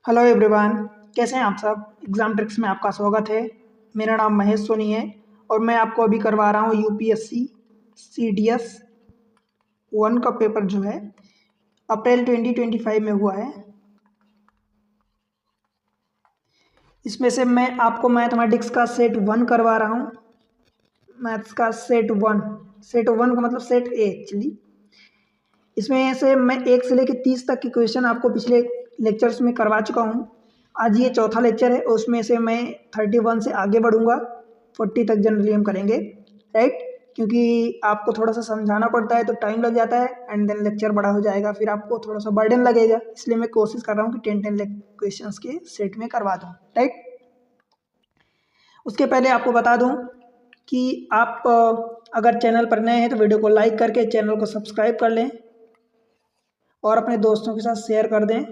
Hello everyone, कैसे हैं आप सब। एग्ज़ाम ट्रिक्स में आपका स्वागत है। मेरा नाम महेश सोनी है और मैं आपको अभी करवा रहा हूँ यूपीएससी सीडीएस 1 का पेपर जो है अप्रैल 2025 में हुआ है। इसमें से मैं आपको मैथमेटिक्स का सेट 1 करवा रहा हूँ। मैथ्स का सेट 1 का मतलब सेट ए एक्चुअली। इसमें से मैं 1 से लेकर 30 तक के क्वेश्चन आपको पिछले लेक्चर्स में करवा चुका हूँ। आज ये चौथा लेक्चर है, उसमें से मैं 31 से आगे बढ़ूँगा। 40 तक जनरली हम करेंगे, राइट। क्योंकि आपको थोड़ा सा समझाना पड़ता है तो टाइम लग जाता है एंड देन लेक्चर बड़ा हो जाएगा, फिर आपको थोड़ा सा बर्डन लगेगा। इसलिए मैं कोशिश कर रहा हूँ कि 10 क्वेश्चंस के सेट में करवा दूँ, राइट। उसके पहले आपको बता दूँ कि आप अगर चैनल पर नए हैं तो वीडियो को लाइक करके चैनल को सब्सक्राइब कर लें और अपने दोस्तों के साथ शेयर कर दें,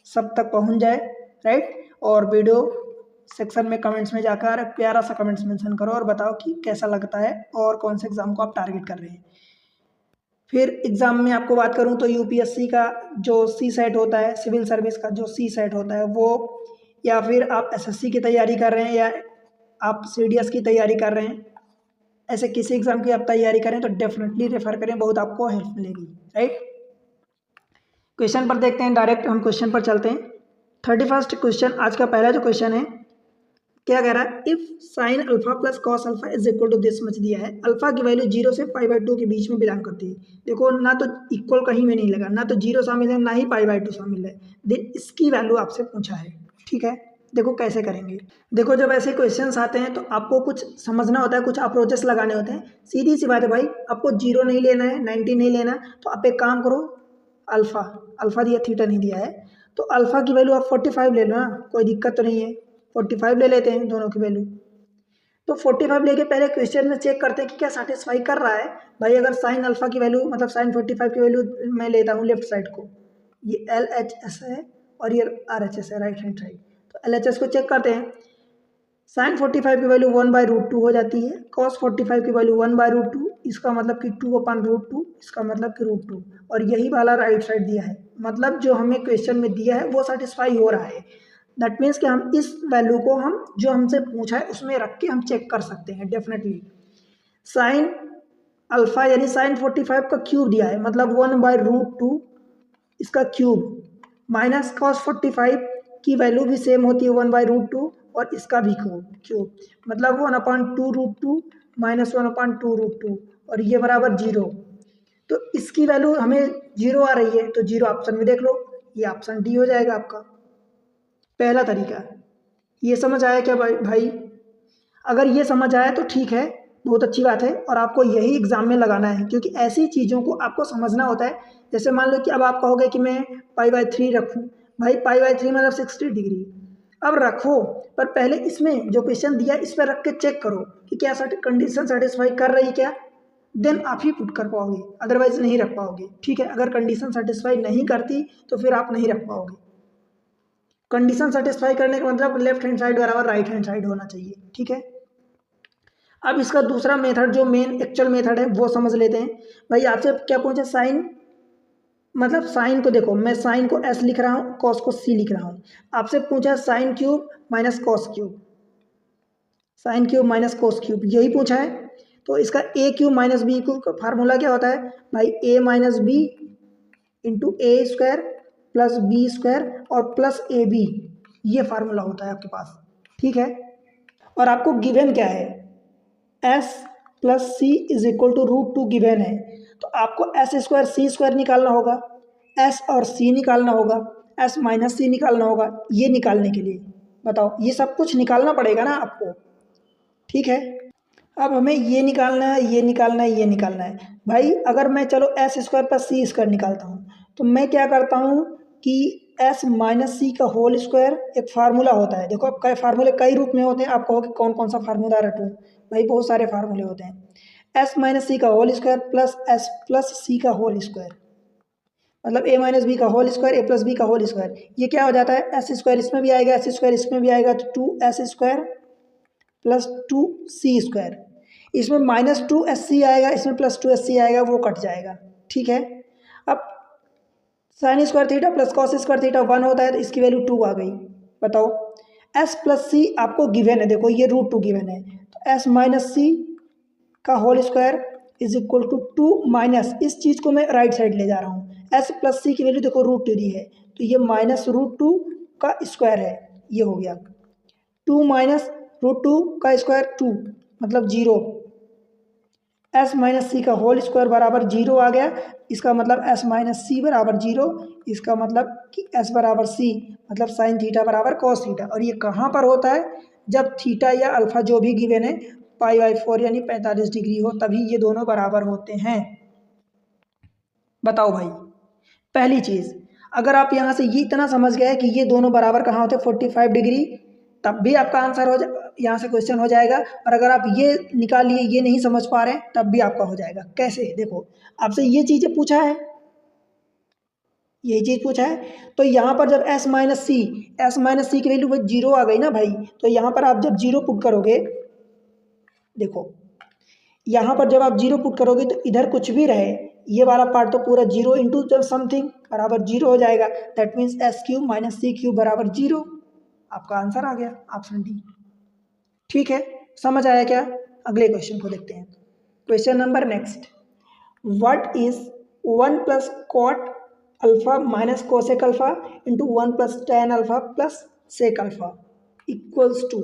सब तक पहुंच जाए, राइट। और वीडियो सेक्शन में कमेंट्स में जाकर प्यारा सा कमेंट्स मेंशन करो और बताओ कि कैसा लगता है और कौन से एग्ज़ाम को आप टारगेट कर रहे हैं। फिर एग्ज़ाम में आपको बात करूं तो यूपीएससी का जो सी सेट होता है, सिविल सर्विस का जो सी सेट होता है वो, या फिर आप एसएससी की तैयारी कर रहे हैं या आप सीडीएस की तैयारी कर रहे हैं, ऐसे किसी एग्ज़ाम की आप तैयारी करें तो डेफिनेटली रेफर करें, बहुत आपको हेल्प मिलेगी, राइट। क्वेश्चन पर देखते हैं, डायरेक्ट हम क्वेश्चन पर चलते हैं। 31st क्वेश्चन, आज का पहला जो क्वेश्चन है, क्या कह रहा है, if sine alpha plus cos alpha is equal to this much दिया है। अल्फा की वैल्यू 0 से π/2 के बीच में बिलोंग करती है। देखो ना तो इक्वल कहीं में नहीं लगा, ना तो 0 शामिल है ना ही π/2 शामिल है। देन इसकी वैल्यू आपसे पूछा है, ठीक है। देखो कैसे करेंगे। देखो जब ऐसे क्वेश्चंस आते हैं तो आपको कुछ समझना होता है, कुछ अप्रोचेस लगाने होते हैं। सीधी सी बात है भाई, आपको 0 नहीं लेना है, 90 नहीं लेना, तो आप एक काम करो, अल्फ़ा अल्फ़ा दिया, थीटा नहीं दिया है, तो अल्फ़ा की वैल्यू आप 45 ले लो ना, कोई दिक्कत तो नहीं है। 45 ले लेते हैं दोनों की वैल्यू। तो 45 लेके पहले क्वेश्चन में चेक करते हैं कि क्या सेटिस्फाई कर रहा है। भाई अगर साइन अल्फ़ा की वैल्यू मतलब साइन 45 की वैल्यू मैं लेता हूँ लेफ्ट साइड को, ये LHS है और ये RHS है, राइट हैंड साइड। तो LHS को चेक करते हैं। साइन 45 की वैल्यू 1/√2 हो जाती है, कॉस 45 की वैल्यू 1/√2, इसका मतलब कि 2/√2, इसका मतलब कि √2, और यही वाला राइट साइड दिया है। मतलब जो हमें क्वेश्चन में दिया है वो सेटिस्फाई हो रहा है। दैट मीन्स कि हम इस वैल्यू को हम जो हमसे पूछा है उसमें रख के हम चेक कर सकते हैं डेफिनेटली। साइन अल्फा यानी साइन 45 का क्यूब दिया है, मतलब 1/√2 इसका क्यूब, माइनस कॉस 45 की वैल्यू भी सेम होती है 1/√2 और इसका भी क्यूब, मतलब 1/2√2 माइनस 1/2√2 और ये बराबर 0। तो इसकी वैल्यू हमें 0 आ रही है तो 0 ऑप्शन में देख लो, ये ऑप्शन डी हो जाएगा आपका। पहला तरीका ये समझ आया क्या भाई? अगर ये समझ आया तो ठीक है, बहुत अच्छी बात है, और आपको यही एग्जाम में लगाना है क्योंकि ऐसी चीज़ों को आपको समझना होता है। जैसे मान लो कि अब आप कहोगे कि मैं π/3 रखूँ, भाई π/3 मतलब 60 डिग्री, अब रखो, पर पहले इसमें जो क्वेश्चन दिया है इस पर रख के चेक करो कि क्या कंडीशन सेटिस्फाई कर रही क्या, देन आप ही पुट कर पाओगे, अदरवाइज नहीं रख पाओगे, ठीक है। अगर कंडीशन सेटिस्फाई नहीं करती तो फिर आप नहीं रख पाओगे। कंडीशन सेटिस्फाई करने का मतलब लेफ्ट हैंड साइड बराबर राइट हैंड साइड होना चाहिए, ठीक है। अब इसका दूसरा मेथड जो मेन एक्चुअल मेथड है वो समझ लेते हैं। भाई आपसे क्या पूछे, साइन मतलब साइन को देखो, मैं साइन को S लिख रहा हूँ, कॉस को C लिख रहा हूँ। आपसे पूछा sine cube minus cos cube, sine cube minus cos cube, यही पूछा है। तो इसका A cube minus B cube का फार्मूला क्या होता है भाई, A minus B into A square plus B square और प्लस AB, ये फार्मूला होता है आपके पास, ठीक है। और आपको गिवन क्या है, S plus C is equal to √2 given है, तो आपको S²C² निकालना होगा, S और C निकालना होगा, S माइनस सी निकालना होगा। ये निकालने के लिए बताओ, ये सब कुछ निकालना पड़ेगा ना आपको, ठीक है। अब हमें ये निकालना है, ये निकालना है, ये निकालना है। भाई अगर मैं चलो S² प्लस C² निकालता हूँ तो मैं क्या करता हूँ कि S माइनस सी का होल स्क्वायर एक फार्मूला होता है। देखो अब कई फार्मूले कई रूप में होते हैं, आप कहो कि कौन कौन सा फार्मूला रटूँ, भाई बहुत सारे फार्मूले होते हैं। S माइनस सी का whole square plus S plus C का होल स्क्वायर, मतलब A माइनस बी का whole square A plus B का होल स्क्वायर, ये क्या हो जाता है, S² इसमें भी आएगा, S² इसमें भी आएगा, तो 2S² प्लस 2C², इसमें -2SC आएगा, इसमें +2SC आएगा, वो कट जाएगा, ठीक है। अब sign square theta plus cos square theta 1 होता है, तो इसकी वैल्यू 2 आ गई। बताओ एस प्लस सी आपको गिवन है, देखो ये रूट 2 गिवन है, तो एस माइनस सी का whole square is equal to 2 minus, इस चीज़ को मैं राइट साइड ले जा रहा हूँ, एस प्लस सी की वैल्यू देखो रूट 2 दी है, तो ये माइनस रूट 2 का स्क्वायर है, ये हो गया 2 माइनस रूट 2 का स्क्वायर 2 मतलब 0, एस माइनस सी का होल स्क्वायर बराबर 0 आ गया, इसका मतलब एस माइनस सी बराबर 0, इसका मतलब कि एस बराबर सी मतलब साइन थीटा बराबर कॉस थीटा। और ये कहाँ पर होता है, जब थीटा या अल्फा जो भी गिवन है π/4 यानी 45 डिग्री हो, तभी ये दोनों बराबर होते हैं। बताओ भाई, पहली चीज़ अगर आप यहाँ से ये इतना समझ गए कि ये दोनों बराबर कहाँ होते हैं 45 डिग्री, तब भी आपका आंसर हो यहाँ से क्वेश्चन हो जाएगा। और अगर आप ये निकालिए, ये नहीं समझ पा रहे हैं, तब भी आपका हो जाएगा। कैसे, देखो आपसे ये चीज़ें पूछा है, यही चीज़ पूछा है, तो यहाँ पर जब एस माइनस सी की वैल्यू 0 आ गई ना भाई, तो यहाँ पर आप जब 0 पुट करोगे, देखो यहाँ पर जब आप 0 पुट करोगे तो इधर कुछ भी रहे, ये वाला पार्ट तो पूरा 0 इंटू जब समथिंग बराबर 0 हो जाएगा, that means S cube minus C cube बराबर 0। आपका आंसर आ गया ऑप्शन डी। ठीक है, समझ आया क्या? अगले क्वेश्चन को देखते हैं। Question number next, what is 1 plus cot alpha minus cosec alpha into 1 plus tan alpha plus sec alpha equals to.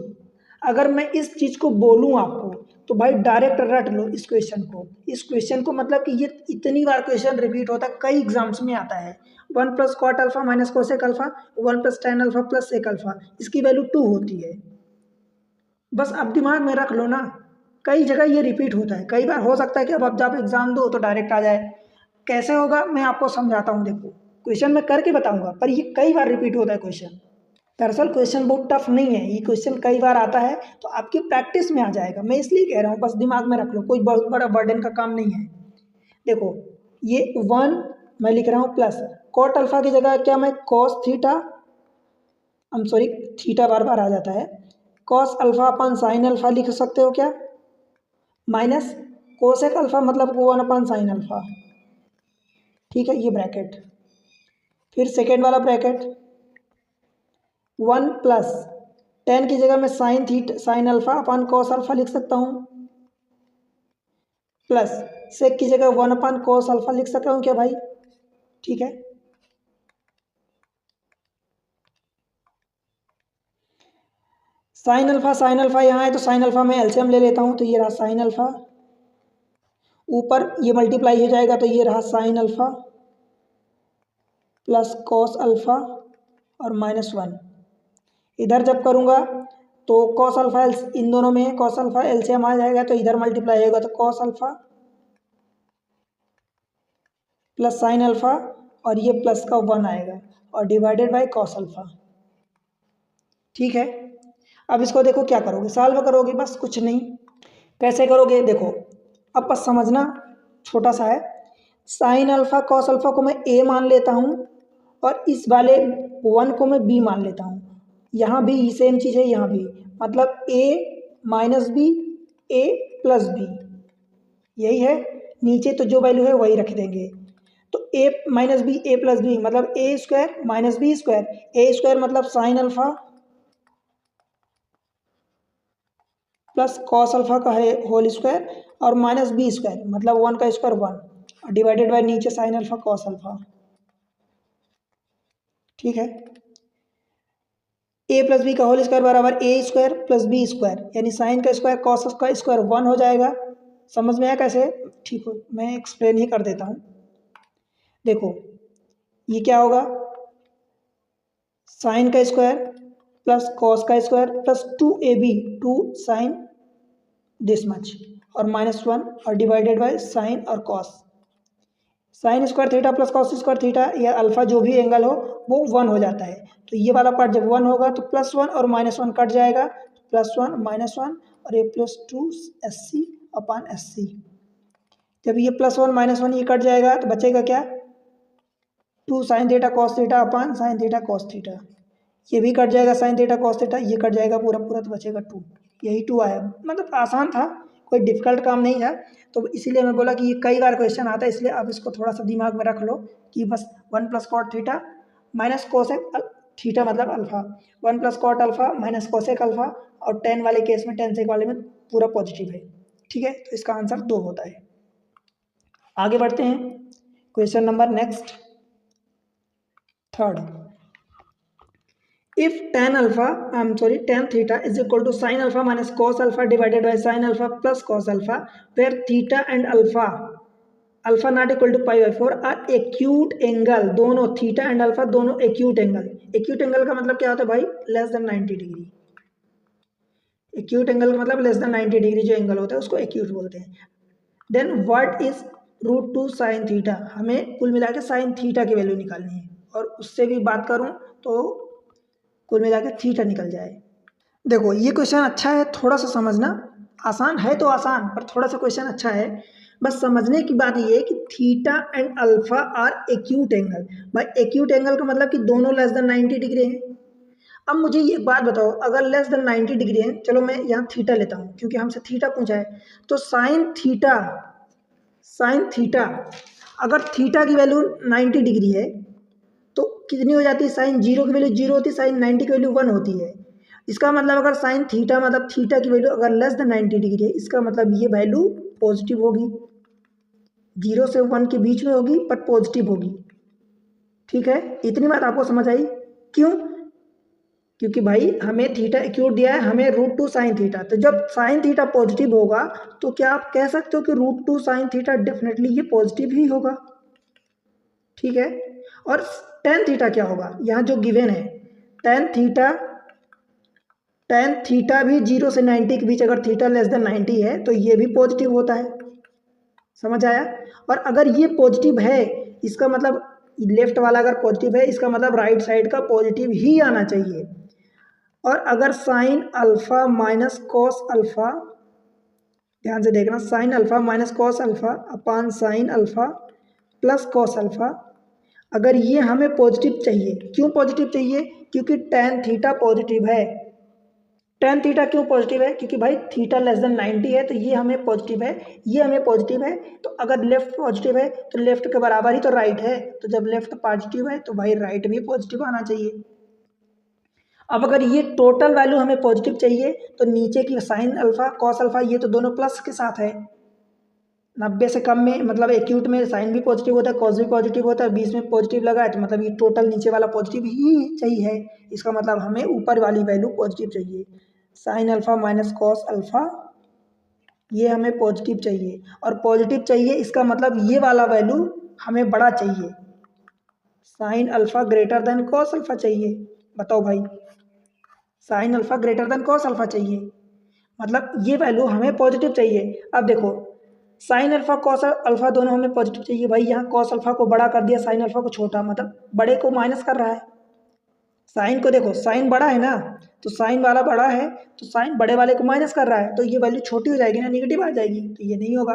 अगर मैं इस चीज़ को बोलूँ आपको, तो भाई डायरेक्ट रट लो इस क्वेश्चन को। इस क्वेश्चन को मतलब कि ये इतनी बार क्वेश्चन रिपीट होता है, कई एग्जाम्स में आता है। 1 plus cot alpha minus cosec alpha 1 plus tan alpha plus sec alpha, इसकी वैल्यू 2 होती है। बस अब दिमाग में रख लो ना, कई जगह ये रिपीट होता है, कई बार हो सकता है कि अब जब एग्जाम दो तो डायरेक्ट आ जाए। कैसे होगा मैं आपको समझाता हूँ, देखो क्वेश्चन मैं करके बताऊंगा, पर ये कई बार रिपीट होता है क्वेश्चन। दरअसल क्वेश्चन बहुत टफ नहीं है, ये क्वेश्चन कई बार आता है तो आपकी प्रैक्टिस में आ जाएगा, मैं इसलिए कह रहा हूँ, बस दिमाग में रख लो, कोई बहुत बड़ा बर्डन का काम नहीं है। देखो ये 1 मैं लिख रहा हूँ प्लस कॉट अल्फा की जगह क्या मैं कॉस थीटा, सॉरी थीटा बार बार आ जाता है, कॉस अल्फा अपन साइन अल्फा लिख सकते हो क्या, माइनस कोसेक अल्फा मतलब 1 अपन साइन अल्फा। ठीक है, ये ब्रैकेट, फिर सेकेंड वाला ब्रैकेट 1 प्लस टेन की जगह मैं साइन अल्फा अपन कॉस अल्फा लिख सकता हूँ, प्लस सेक की जगह 1 अपन कॉस अल्फा लिख सकता हूँ क्या भाई? ठीक है, साइन अल्फा यहाँ है तो साइन अल्फा में एलसीएम ले लेता हूँ, तो ये रहा साइन अल्फा, ऊपर ये मल्टीप्लाई हो जाएगा तो ये रहा sign alpha plus cos alpha और -1। इधर जब करूँगा तो कॉस अल्फा इन दोनों में कॉस अल्फा एलसीएम आ जाएगा, तो इधर मल्टीप्लाई होगा तो cos alpha plus sine alpha और ये प्लस का 1 आएगा और डिवाइडेड बाय कॉस अल्फा। ठीक है, अब इसको देखो क्या करोगे, सॉल्व करोगे, बस कुछ नहीं। कैसे करोगे देखो, अब बस समझना, छोटा सा है। साइन अल्फा कॉस अल्फा को मैं ए मान लेता हूँ और इस वाले 1 को मैं बी मान लेता हूँ। यहाँ भी सेम चीज़ है, यहाँ भी मतलब ए माइनस बी ए प्लस बी, यही है। नीचे तो जो वैल्यू है वही रख देंगे, तो ए माइनस बी ए प्लस बी मतलब ए स्क्वायर माइनस बी स्क्वायर, ए स्क्वायर मतलब sign alpha plus cos alpha का है होल स्क्वायर और माइनस बी स्क्वायर मतलब 1 का स्क्वायर 1 और डिवाइडेड बाय नीचे साइन अल्फा कॉस अल्फा। ठीक है, ए प्लस बी का होल स्क्वायर बराबर ए स्क्वायर प्लस बी स्क्वायर, यानी साइन का स्क्वायर कॉस का स्क्वायर 1 हो जाएगा। समझ में आया कैसे? ठीक हो, मैं एक्सप्लेन ही कर देता हूँ। देखो ये क्या होगा, साइन का स्क्वायर प्लस कॉस का square plus 2ab 2 sine this much और -1 और डिवाइडेड बाय साइन और cos. Sine square theta plus cos square theta या अल्फा जो भी एंगल हो वो 1 हो जाता है, तो ये वाला पार्ट जब 1 होगा तो +1 और -1 कट जाएगा, +1 -1 और ये +2 SC अपान SC। जब ये +1 -1 ये कट जाएगा तो बचेगा क्या, 2 sine theta cos theta upon sine theta cos theta. ये भी कट जाएगा साइन थीटा कॉस थीटा, ये कट जाएगा पूरा पूरा तो बचेगा 2। यही 2 आया, मतलब आसान था, कोई डिफिकल्ट काम नहीं था। तो इसीलिए मैं बोला कि ये कई बार क्वेश्चन आता है, इसलिए आप इसको थोड़ा सा दिमाग में रख लो कि बस 1 plus cot theta minus cosec theta मतलब alpha, 1 plus cot alpha minus cosec alpha, और टेन वाले केस में टेन सेक वाले में पूरा पॉजिटिव है। ठीक है, तो इसका आंसर 2 होता है। आगे बढ़ते हैं, question number next third. If tan theta is equal to sin alpha minus cos alpha divided by sin alpha plus cos alpha, where theta and alpha not equal to pi by 4 are acute angle, दोनों theta and alpha दोनों acute angle. Acute angle का मतलब क्या होता है भाई? Less than 90 degree. Acute angle का मतलब लेस देन 90 डिग्री जो एंगल होता है उसको एक्यूट बोलते हैं। Then what is √2 sine theta, हमें कुल मिला के साइन थीटा की वैल्यू निकालनी है, और उससे भी बात करूं तो कुल मिला के थीटा निकल जाए। देखो ये क्वेश्चन अच्छा है, थोड़ा सा समझना, आसान है तो आसान, पर थोड़ा सा क्वेश्चन अच्छा है। बस समझने की बात ये है कि theta and alpha are acute angle. भाई एक्यूट एंगल का मतलब कि दोनों लेस देन 90 डिग्री है। अब मुझे एक बात बताओ, अगर लेस देन 90 डिग्री है, चलो मैं यहाँ थीटा लेता हूँ क्योंकि हमसे थीटा पूछा है, तो साइन थीटा अगर थीटा की वैल्यू 90 डिग्री है तो कितनी हो जाती है? साइन जीरो की वैल्यू जीरो होती है, साइन 90 की वैल्यू 1 होती है। इसका मतलब अगर साइन थीटा मतलब थीटा की वैल्यू अगर लेस देन 90 डिग्री है, इसका मतलब ये वैल्यू पॉजिटिव होगी, 0 से 1 के बीच में होगी पर पॉजिटिव होगी। ठीक है, इतनी बात आपको समझ आई? क्यों? क्योंकि भाई हमें थीटा एक्यूट दिया है, हमें √2 साइन थीटा, तो जब साइन थीटा पॉजिटिव होगा तो क्या आप कह सकते हो कि √2 साइन थीटा डेफिनेटली ये पॉजिटिव ही होगा। ठीक है, और टेन थीटा क्या होगा? यहाँ जो गिवन है टेन थीटा भी 0 से 90 के बीच अगर थीटा लेस देन 90 है तो ये भी पॉजिटिव होता है। समझ आया? और अगर ये पॉजिटिव है, इसका मतलब लेफ्ट वाला अगर पॉजिटिव है, इसका मतलब राइट साइड का पॉजिटिव ही आना चाहिए। और अगर sine alpha minus cos alpha, ध्यान से देखना, sine alpha minus cos alpha अपान sign alpha plus cos alpha, अगर ये हमें पॉजिटिव चाहिए, क्यों पॉजिटिव चाहिए? क्योंकि टेन थीटा पॉजिटिव है। टेन थीटा क्यों पॉजिटिव है? क्योंकि भाई थीटा लेस देन 90 है, तो ये हमें पॉजिटिव है, ये हमें पॉजिटिव है, तो अगर लेफ्ट पॉजिटिव है तो लेफ्ट के बराबर ही तो राइट है, तो जब लेफ्ट पॉजिटिव है तो भाई राइट भी पॉजिटिव आना चाहिए। अब अगर ये टोटल वैल्यू हमें पॉजिटिव चाहिए तो नीचे की साइन अल्फा कॉस अल्फा ये तो दोनों प्लस के साथ है। 90 से कम में मतलब एक्यूट में साइन भी पॉजिटिव होता है, कॉस भी पॉजिटिव होता है, बीच में पॉजिटिव लगा है तो मतलब ये टोटल नीचे वाला पॉजिटिव ही चाहिए। इसका मतलब हमें ऊपर वाली वैल्यू पॉजिटिव चाहिए। Sine alpha minus cos alpha ये हमें पॉजिटिव चाहिए, और पॉजिटिव चाहिए इसका मतलब ये वाला वैल्यू हमें बड़ा चाहिए। Sine alpha greater than cos alpha चाहिए। बताओ भाई, sine alpha greater than cos alpha चाहिए, मतलब ये वैल्यू हमें पॉजिटिव चाहिए। अब देखो साइन अल्फा कॉस अल्फा दोनों हमें पॉजिटिव चाहिए, भाई यहाँ कॉस अल्फा को बड़ा कर दिया, साइन अल्फा को छोटा, मतलब बड़े को माइनस कर रहा है। साइन को देखो, साइन बड़ा है ना, तो साइन वाला बड़ा है तो साइन बड़े वाले को माइनस कर रहा है, तो ये वैल्यू छोटी हो जाएगी ना, निगेटिव आ जाएगी, तो ये नहीं होगा।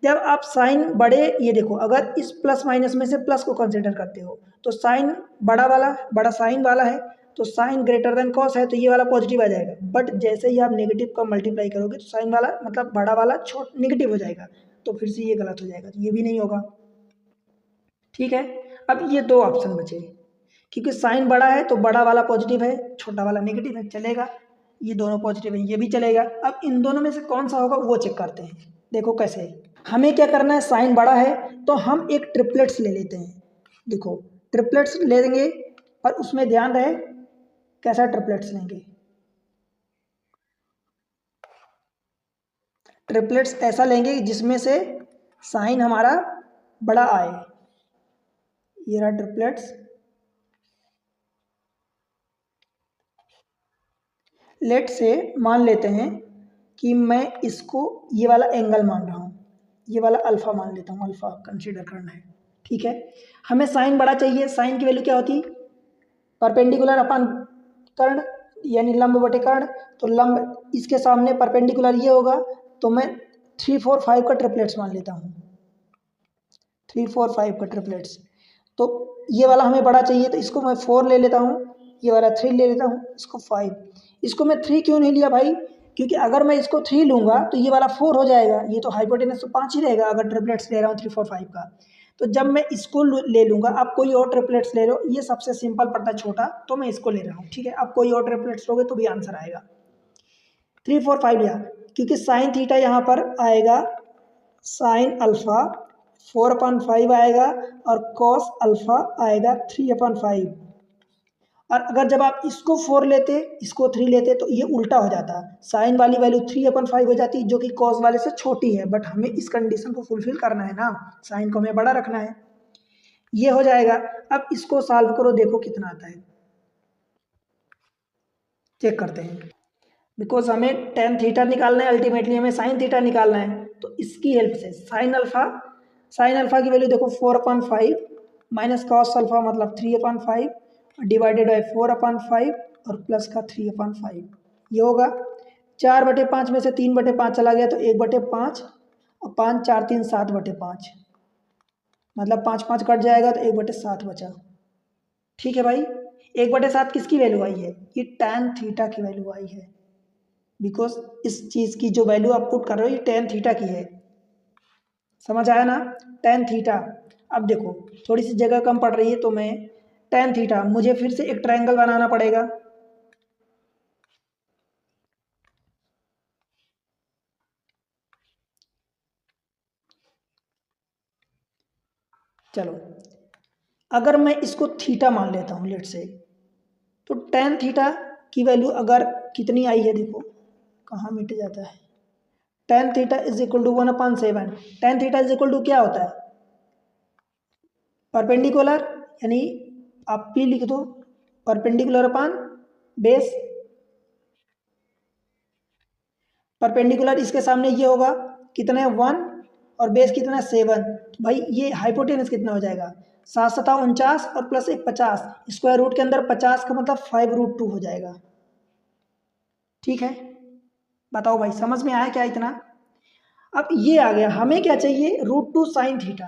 जब आप साइन बड़े, ये देखो अगर इस प्लस माइनस में से प्लस को कंसिडर करते हो तो साइन बड़ा साइन वाला है, तो साइन ग्रेटर देन कॉस है तो ये वाला पॉजिटिव आ जाएगा। बट जैसे ही आप नेगेटिव का मल्टीप्लाई करोगे तो साइन वाला मतलब बड़ा वाला नेगेटिव हो जाएगा, तो फिर से ये गलत हो जाएगा, तो ये भी नहीं होगा। ठीक है, अब ये दो ऑप्शन बचे, क्योंकि साइन बड़ा है तो बड़ा वाला पॉजिटिव है, छोटा वाला नेगेटिव है, चलेगा। ये दोनों पॉजिटिव है, ये भी चलेगा। अब इन दोनों में से कौन सा होगा वो चेक करते हैं। देखो कैसे, हमें क्या करना है, साइन बड़ा है तो हम एक ट्रिपलेट्स ले लेते हैं। देखो ट्रिपलेट्स ले लेंगे, और उसमें ध्यान रहे कैसा ट्रिपलेट्स लेंगे। ट्रिपलेट्स ऐसा लेंगे जिसमें से साइन हमारा बड़ा आए। ये रहा ट्रिपलेट्स। लेट से मान लेते हैं कि मैं इसको ये वाला एंगल मान रहा हूँ, ये वाला अल्फा मान लेता हूँ, अल्फा कंसीडर करना है। ठीक है, हमें साइन बड़ा चाहिए, साइन की वैल्यू क्या होती? परपेंडिकुलर अपन कर्ण, यानी लंब बटे कर्ण, तो लंब इसके सामने परपेंडिकुलर ये होगा, तो मैं 3 4 5 का ट्रिपलेट्स मान लेता हूँ। 3 4 5 का ट्रिपलेट्स, तो ये वाला हमें बड़ा चाहिए तो इसको मैं 4 ले लेता हूँ, ये वाला 3 ले लेता हूँ, इसको 5। इसको मैं 3 क्यों नहीं लिया भाई? क्योंकि अगर मैं इसको 3 लूँगा तो ये वाला 4 हो जाएगा, ये तो हाइपोटेनस तो 5 ही रहेगा अगर ट्रिपलेट्स ले रहा हूँ 3 4 5 का। तो जब मैं इसको ले लूँगा, आप कोई और ट्रिपलेट्स ले लो, ये सबसे सिंपल पड़ता है छोटा, तो मैं इसको ले रहा हूँ, ठीक है। आप कोई और ट्रिपलेट्स लोगे तो भी आंसर आएगा 3 4 5 लिया, क्योंकि साइन थीटा यहाँ पर आएगा साइन अल्फा 4/5 आएगा और कॉस अल्फा आएगा 3/5। और अगर जब आप इसको 4 लेते, इसको 3 लेते, तो ये उल्टा हो जाता, साइन वाली वैल्यू 3/5 हो जाती, जो कि कॉस वाले से छोटी है, बट हमें इस कंडीशन को फुलफिल करना है ना, साइन को हमें बड़ा रखना है। ये हो जाएगा। अब इसको सॉल्व करो, देखो कितना आता है, चेक करते हैं। बिकॉज हमें टेन थीटा निकालना है, अल्टीमेटली हमें साइन थीटा निकालना है, तो इसकी हेल्प से साइन अल्फा की वैल्यू देखो 4/5 माइनस कॉस अल्फा मतलब 3/5 डिवाइडेड बाई 4/5 और प्लस का 3/5, ये होगा 4/5 में से 3/5 चला गया तो 1/5 और 5 4 3 7/5, मतलब 5 5 कट जाएगा तो 1/7 बचा। ठीक है भाई, 1/7 किसकी वैल्यू आई है, ये tan थीटा की वैल्यू आई है, बिकॉज इस चीज़ की जो वैल्यू आप पुट कर रहे हो ये tan थीटा की है, समझ आया ना, tan थीटा। अब देखो थोड़ी सी जगह कम पड़ रही है, तो मैं tan थीटा, मुझे फिर से एक ट्रायंगल बनाना पड़ेगा। चलो, अगर मैं इसको थीटा मान लेता हूँ लेट से, तो tan थीटा की वैल्यू अगर कितनी आई है, देखो कहाँ मिट जाता है, tan theta is equal to 1/7। tan theta is equal to क्या होता है, परपेंडिकुलर, यानी आप पी लिख दो, परपेंडिकुलर अपान बेस, परपेंडिकुलर इसके सामने ये होगा कितना है 1 और बेस कितना है 7, तो भाई ये हाइपोटेनस कितना हो जाएगा 7 7 49 और प्लस 1 50, स्क्वायर रूट के अंदर 50 का मतलब 5√2 हो जाएगा। ठीक है, बताओ भाई समझ में आया क्या इतना। अब ये आ गया, हमें क्या चाहिए, √2 साइन थीटा,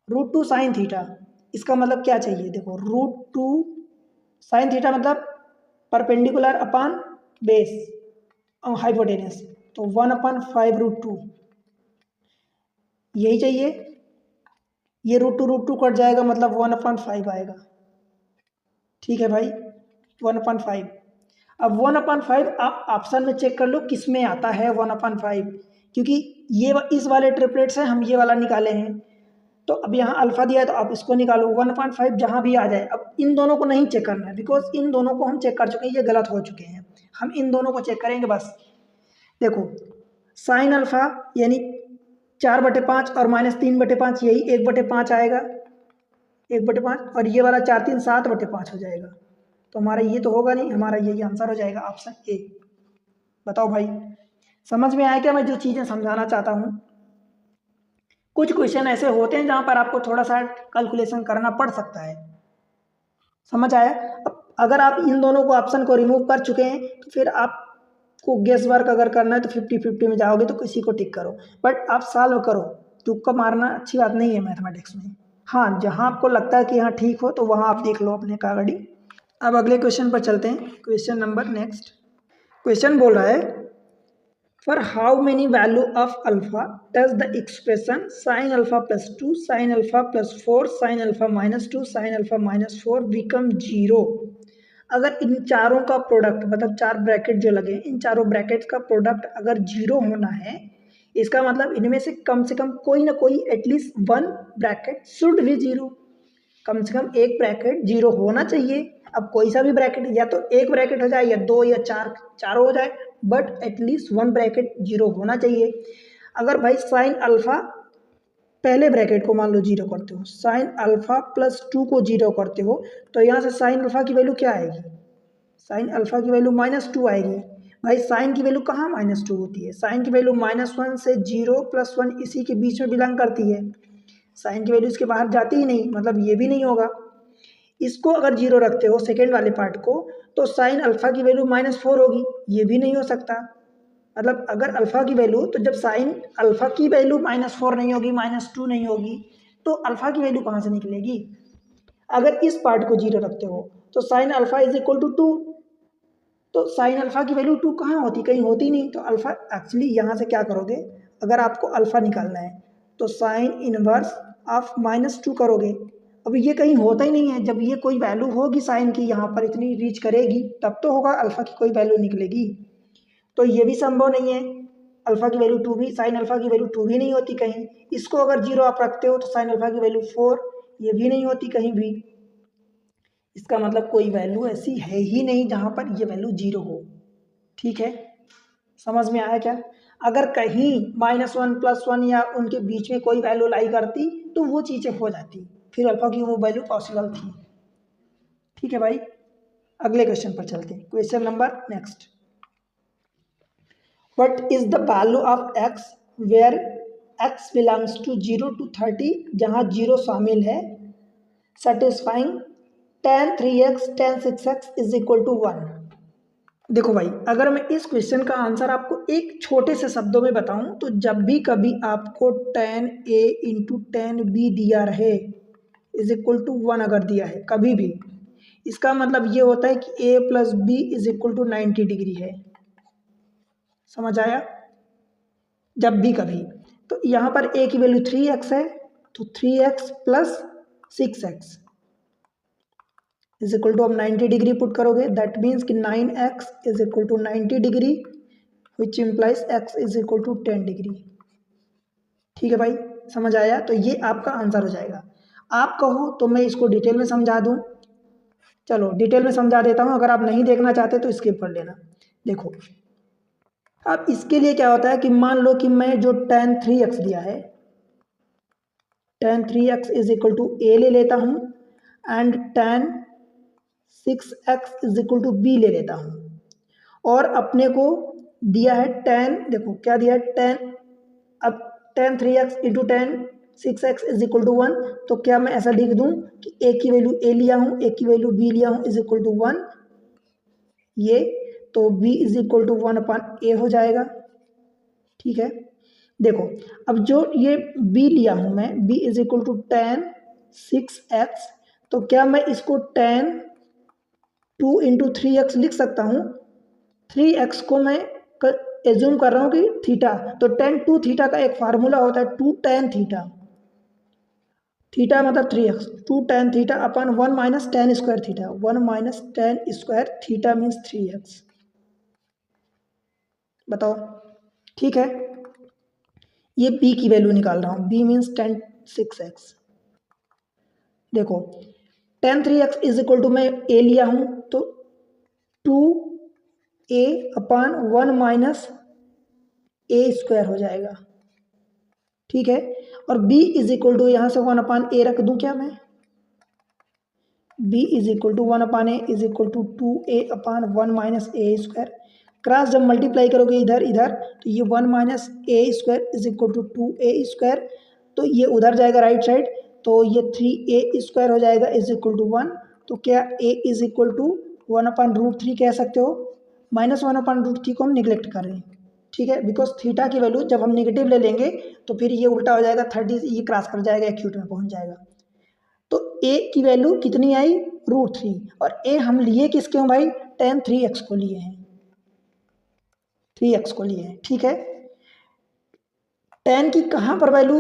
√2 साइन थीटा, इसका मतलब क्या चाहिए, देखो √2 साइन थीटा मतलब परपेंडिकुलर अपान बेस और हाइपोटेनस, तो 1/5√2 यही चाहिए। ये √2 कट जाएगा मतलब 1/5 आएगा। ठीक है भाई, 1/5। अब 1/5 आप ऑप्शन में चेक कर लो किस में आता है 1/5, क्योंकि ये इस वाले ट्रिपलेट से हम ये वाला निकाले हैं, तो अब यहाँ अल्फा दिया है तो आप इसको निकालो, 1/5 जहाँ भी आ जाए। अब इन दोनों को नहीं चेक करना है, बिकॉज इन दोनों को हम चेक कर चुके हैं, ये गलत हो चुके हैं, हम इन दोनों को चेक करेंगे बस। देखो साइन अल्फा यानी 4/5 और -3/5, यही 1/5 आएगा, 1/5, और ये वाला 4 3 7/5 हो जाएगा, तो हमारा ये तो होगा नहीं, हमारा यही आंसर हो जाएगा ऑप्शन ए। बताओ भाई समझ में आया क्या मैं जो चीज़ें समझाना चाहता हूँ। कुछ क्वेश्चन ऐसे होते हैं जहाँ पर आपको थोड़ा सा कैलकुलेशन करना पड़ सकता है, समझ आया। अब अगर आप इन दोनों को ऑप्शन को रिमूव कर चुके हैं, तो फिर आपको गेस वर्क अगर करना है तो 50-50 में जाओगे, तो किसी को टिक करो, बट आप सॉल्व करो, तुक्का मारना अच्छी बात नहीं है मैथमेटिक्स में। हाँ, जहाँ आपको लगता है कि हाँ ठीक हो तो वहाँ आप देख लो अपने कागड़ी। अब अगले क्वेश्चन पर चलते हैं, क्वेश्चन नंबर नेक्स्ट। क्वेश्चन बोल रहा है, for how many value of alpha does the expression sign alpha plus 2 sign alpha plus 4 sine alpha -2 sine alpha -4 become 0। अगर इन चारों का प्रोडक्ट, मतलब चार ब्रैकेट जो लगे, इन चारों ब्रैकेट्स का प्रोडक्ट अगर 0 होना है, इसका मतलब इनमें से कम कोई ना कोई at least one bracket should be 0, कम से कम एक ब्रैकेट 0 होना चाहिए। अब कोई सा भी ब्रैकेट, या तो एक ब्रैकेट हो जाए या दो या चार, चारों हो जाए, बट एटलीस्ट वन ब्रैकेट 0 होना चाहिए। अगर भाई साइन अल्फा पहले ब्रैकेट को मान लो 0 करते हो, साइन अल्फा प्लस 2 को 0 करते हो, तो यहाँ से साइन अल्फा की वैल्यू क्या आएगी, साइन अल्फा की वैल्यू -2 आएगी। भाई साइन की वैल्यू कहाँ -2 होती है, साइन की वैल्यू -1 से 0 + 1 इसी के बीच में बिलोंग करती है, साइन की वैल्यू इसके बाहर जाती ही नहीं, मतलब ये भी नहीं होगा। इसको अगर 0 रखते हो सेकेंड वाले पार्ट को, तो साइन अल्फा की वैल्यू -4 होगी, ये भी नहीं हो सकता। मतलब अगर अल्फा की वैल्यू, तो जब साइन अल्फा की वैल्यू -4 नहीं होगी, -2 नहीं होगी, तो अल्फा की वैल्यू कहाँ से निकलेगी। अगर इस पार्ट को 0 रखते हो तो sine alpha is equal to 2, तो साइन अल्फा की वैल्यू 2 कहाँ होती, कहीं होती नहीं, तो अल्फा एक्चुअली यहाँ से क्या करोगे, अगर आपको अल्फा निकालना है तो साइन इनवर्स आप -2 करोगे। अब ये कहीं होता ही नहीं है, जब ये कोई वैल्यू होगी साइन की यहाँ पर इतनी रीच करेगी तब तो होगा अल्फ़ा की कोई वैल्यू निकलेगी। तो ये भी संभव नहीं है, अल्फ़ा की वैल्यू 2 भी, साइन अल्फ़ा की वैल्यू 2 भी नहीं होती कहीं। इसको अगर 0 आप रखते हो तो साइन अल्फ़ा की वैल्यू 4, ये भी नहीं होती कहीं भी। इसका मतलब कोई वैल्यू ऐसी है ही नहीं जहाँ पर ये वैल्यू 0 हो। ठीक है, समझ में आया क्या? अगर कहीं -1 +1 या उनके बीच में कोई वैल्यू लाई करती तो वो चीज़ें हो जाती, फिर अल्फ़ा की वो वैल्यू पॉसिबल थी। ठीक है भाई, अगले क्वेश्चन पर चलते हैं। Question number next, what is the value of x where x belongs to 0 to 30, जहाँ 0 शामिल है, satisfying tan 3x tan 6x is equal to 1। देखो भाई, अगर मैं इस क्वेश्चन का आंसर आपको एक छोटे से शब्दों में बताऊं तो जब भी कभी आपको tan a into tan b दिया रहे इज इक्वल टू 1 अगर दिया है कभी भी, इसका मतलब ये होता है कि a plus B is equal to 90 degree है। समझ आया? जब भी कभी, तो यहाँ पर a की वैल्यू 3x है तो 3x plus 6x is equal to, अब 90 डिग्री पुट करोगे, दैट मीन्स कि 9x is equal to 90 degree which implies x is equal to 10 degree. ठीक है भाई, समझ आया? तो ये आपका आंसर हो जाएगा। आप कहो तो मैं इसको डिटेल में समझा दूं, चलो डिटेल में समझा देता हूं, अगर आप नहीं देखना चाहते तो स्किप कर लेना। देखो, अब इसके लिए क्या होता है कि मान लो कि मैं जो tan 3x दिया है, tan 3x is equal to a ले लेता हूँ and tan 6x is equal to b ले लेता हूँ, और अपने को दिया है tan, देखो क्या दिया है tan, अब tan 3x into tan 6x is equal to 1, तो क्या मैं ऐसा लिख दूं कि a की वैल्यू a लिया हूँ, a की वैल्यू b लिया हूँ इज इक्वल टू 1, ये तो b is equal to 1 upon a हो जाएगा। ठीक है, देखो अब जो ये b लिया हूँ मैं, b is equal to tan 6x, तो क्या मैं इसको tan 2 इंटू 3x लिख सकता हूँ? 3x को मैं एज्यूम कर रहा हूँ कि थीटा, तो tan 2 थीटा का एक फार्मूला होता है 2 tan थीटा, थीटा मतलब 3x, 2 tan थीटा अपन 1 minus tan square theta, 1 minus tan square theta means 3x। बताओ, ठीक है, ये b की वैल्यू निकाल रहा हूँ, b मीन्स tan 6x। देखो tan 3x is equal to, मैं a लिया हूँ तो 2a upon 1 minus a square हो जाएगा। ठीक है, और b इज इक्वल टू, यहाँ से 1 अपान a रख दूं क्या मैं, b is equal to 1 upon a is equal to 2a upon 1 minus a square, cross जब मल्टीप्लाई करोगे इधर इधर तो ये 1 minus a square is equal to 2a square, तो ये उधर जाएगा राइट साइड, तो ये 3a स्क्वायर हो जाएगा इज इक्वल टू 1, तो क्या a इज इक्वल टू 1 अपान √3 कह सकते हो, -1 अपान √3 को हम निगलेक्ट कर रहे हैं। ठीक है, बिकॉज थीटा की वैल्यू जब हम नेगेटिव ले लेंगे तो फिर ये उल्टा हो जाएगा, 30 ये क्रॉस कर जाएगा, एक्यूट में पहुंच जाएगा। तो a की वैल्यू कितनी आई, √3, और a हम लिए किसके हो भाई, tan 3x को लिए हैं, 3x को लिए हैं। ठीक है, tan की कहाँ पर वैल्यू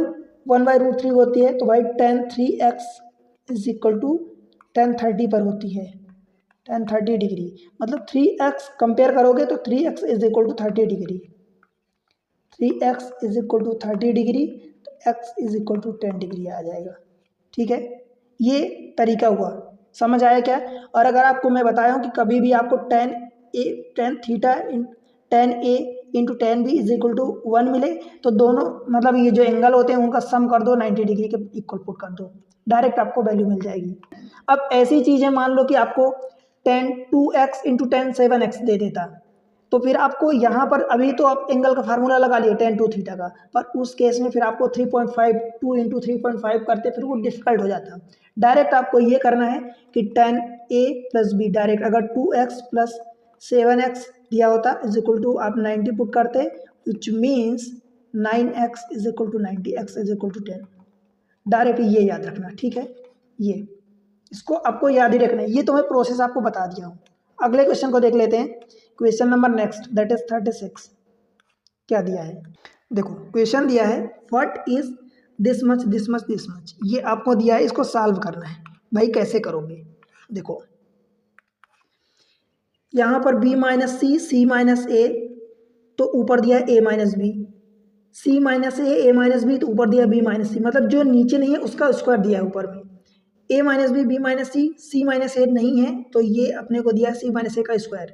1/√3 होती है, तो भाई tan 3x is equal to tan 30 पर होती है, tan 30 डिग्री, मतलब 3x कंपेयर करोगे तो 3x is equal to 30 degree, 3x is equal to 30 degree, तो x is equal to 10 degree आ जाएगा। ठीक है, ये तरीका हुआ, समझ आया क्या? और अगर आपको मैं बताया हूँ कि कभी भी आपको tan theta tan a into tan b is equal to 1 मिले तो दोनों मतलब ये जो एंगल होते हैं उनका सम कर दो, 90 डिग्री के इक्वल पुट कर दो, डायरेक्ट आपको वैल्यू मिल जाएगी। अब ऐसी चीज़ें मान लो कि आपको tan 2x into tan 7x दे देता, तो फिर आपको यहाँ पर अभी तो आप एंगल का फार्मूला लगा लिए tan 2 थीटा का, पर उस केस में फिर आपको 3.5 2 इंटू 3.5 करते फिर वो डिफिकल्ट हो जाता। डायरेक्ट आपको ये करना है कि tan a plus B, direct अगर 2x प्लस 7x दिया होता इज इक्वल टू आप 90 पुट करते, which means 9x is equal to 90, x is equal to 10, direct ये याद रखना। ठीक है, ये इसको आपको याद ही रखना है, ये तो मैं प्रोसेस आपको बता दिया हूँ। अगले क्वेश्चन को देख लेते हैं, question number next that is 36। क्या दिया है, देखो क्वेश्चन दिया है, what is this much this much this much, ये आपको दिया है, इसको सॉल्व करना है। भाई कैसे करोगे, देखो यहाँ पर b minus C minus A, तो ऊपर दिया है a minus B, C minus A minus B, तो ऊपर दिया b माइनस सी, मतलब जो नीचे नहीं है उसका स्क्वायर दिया है ऊपर में। a minus B minus C minus a नहीं है, तो ये अपने को दिया सी माइनस ए का स्क्वायर।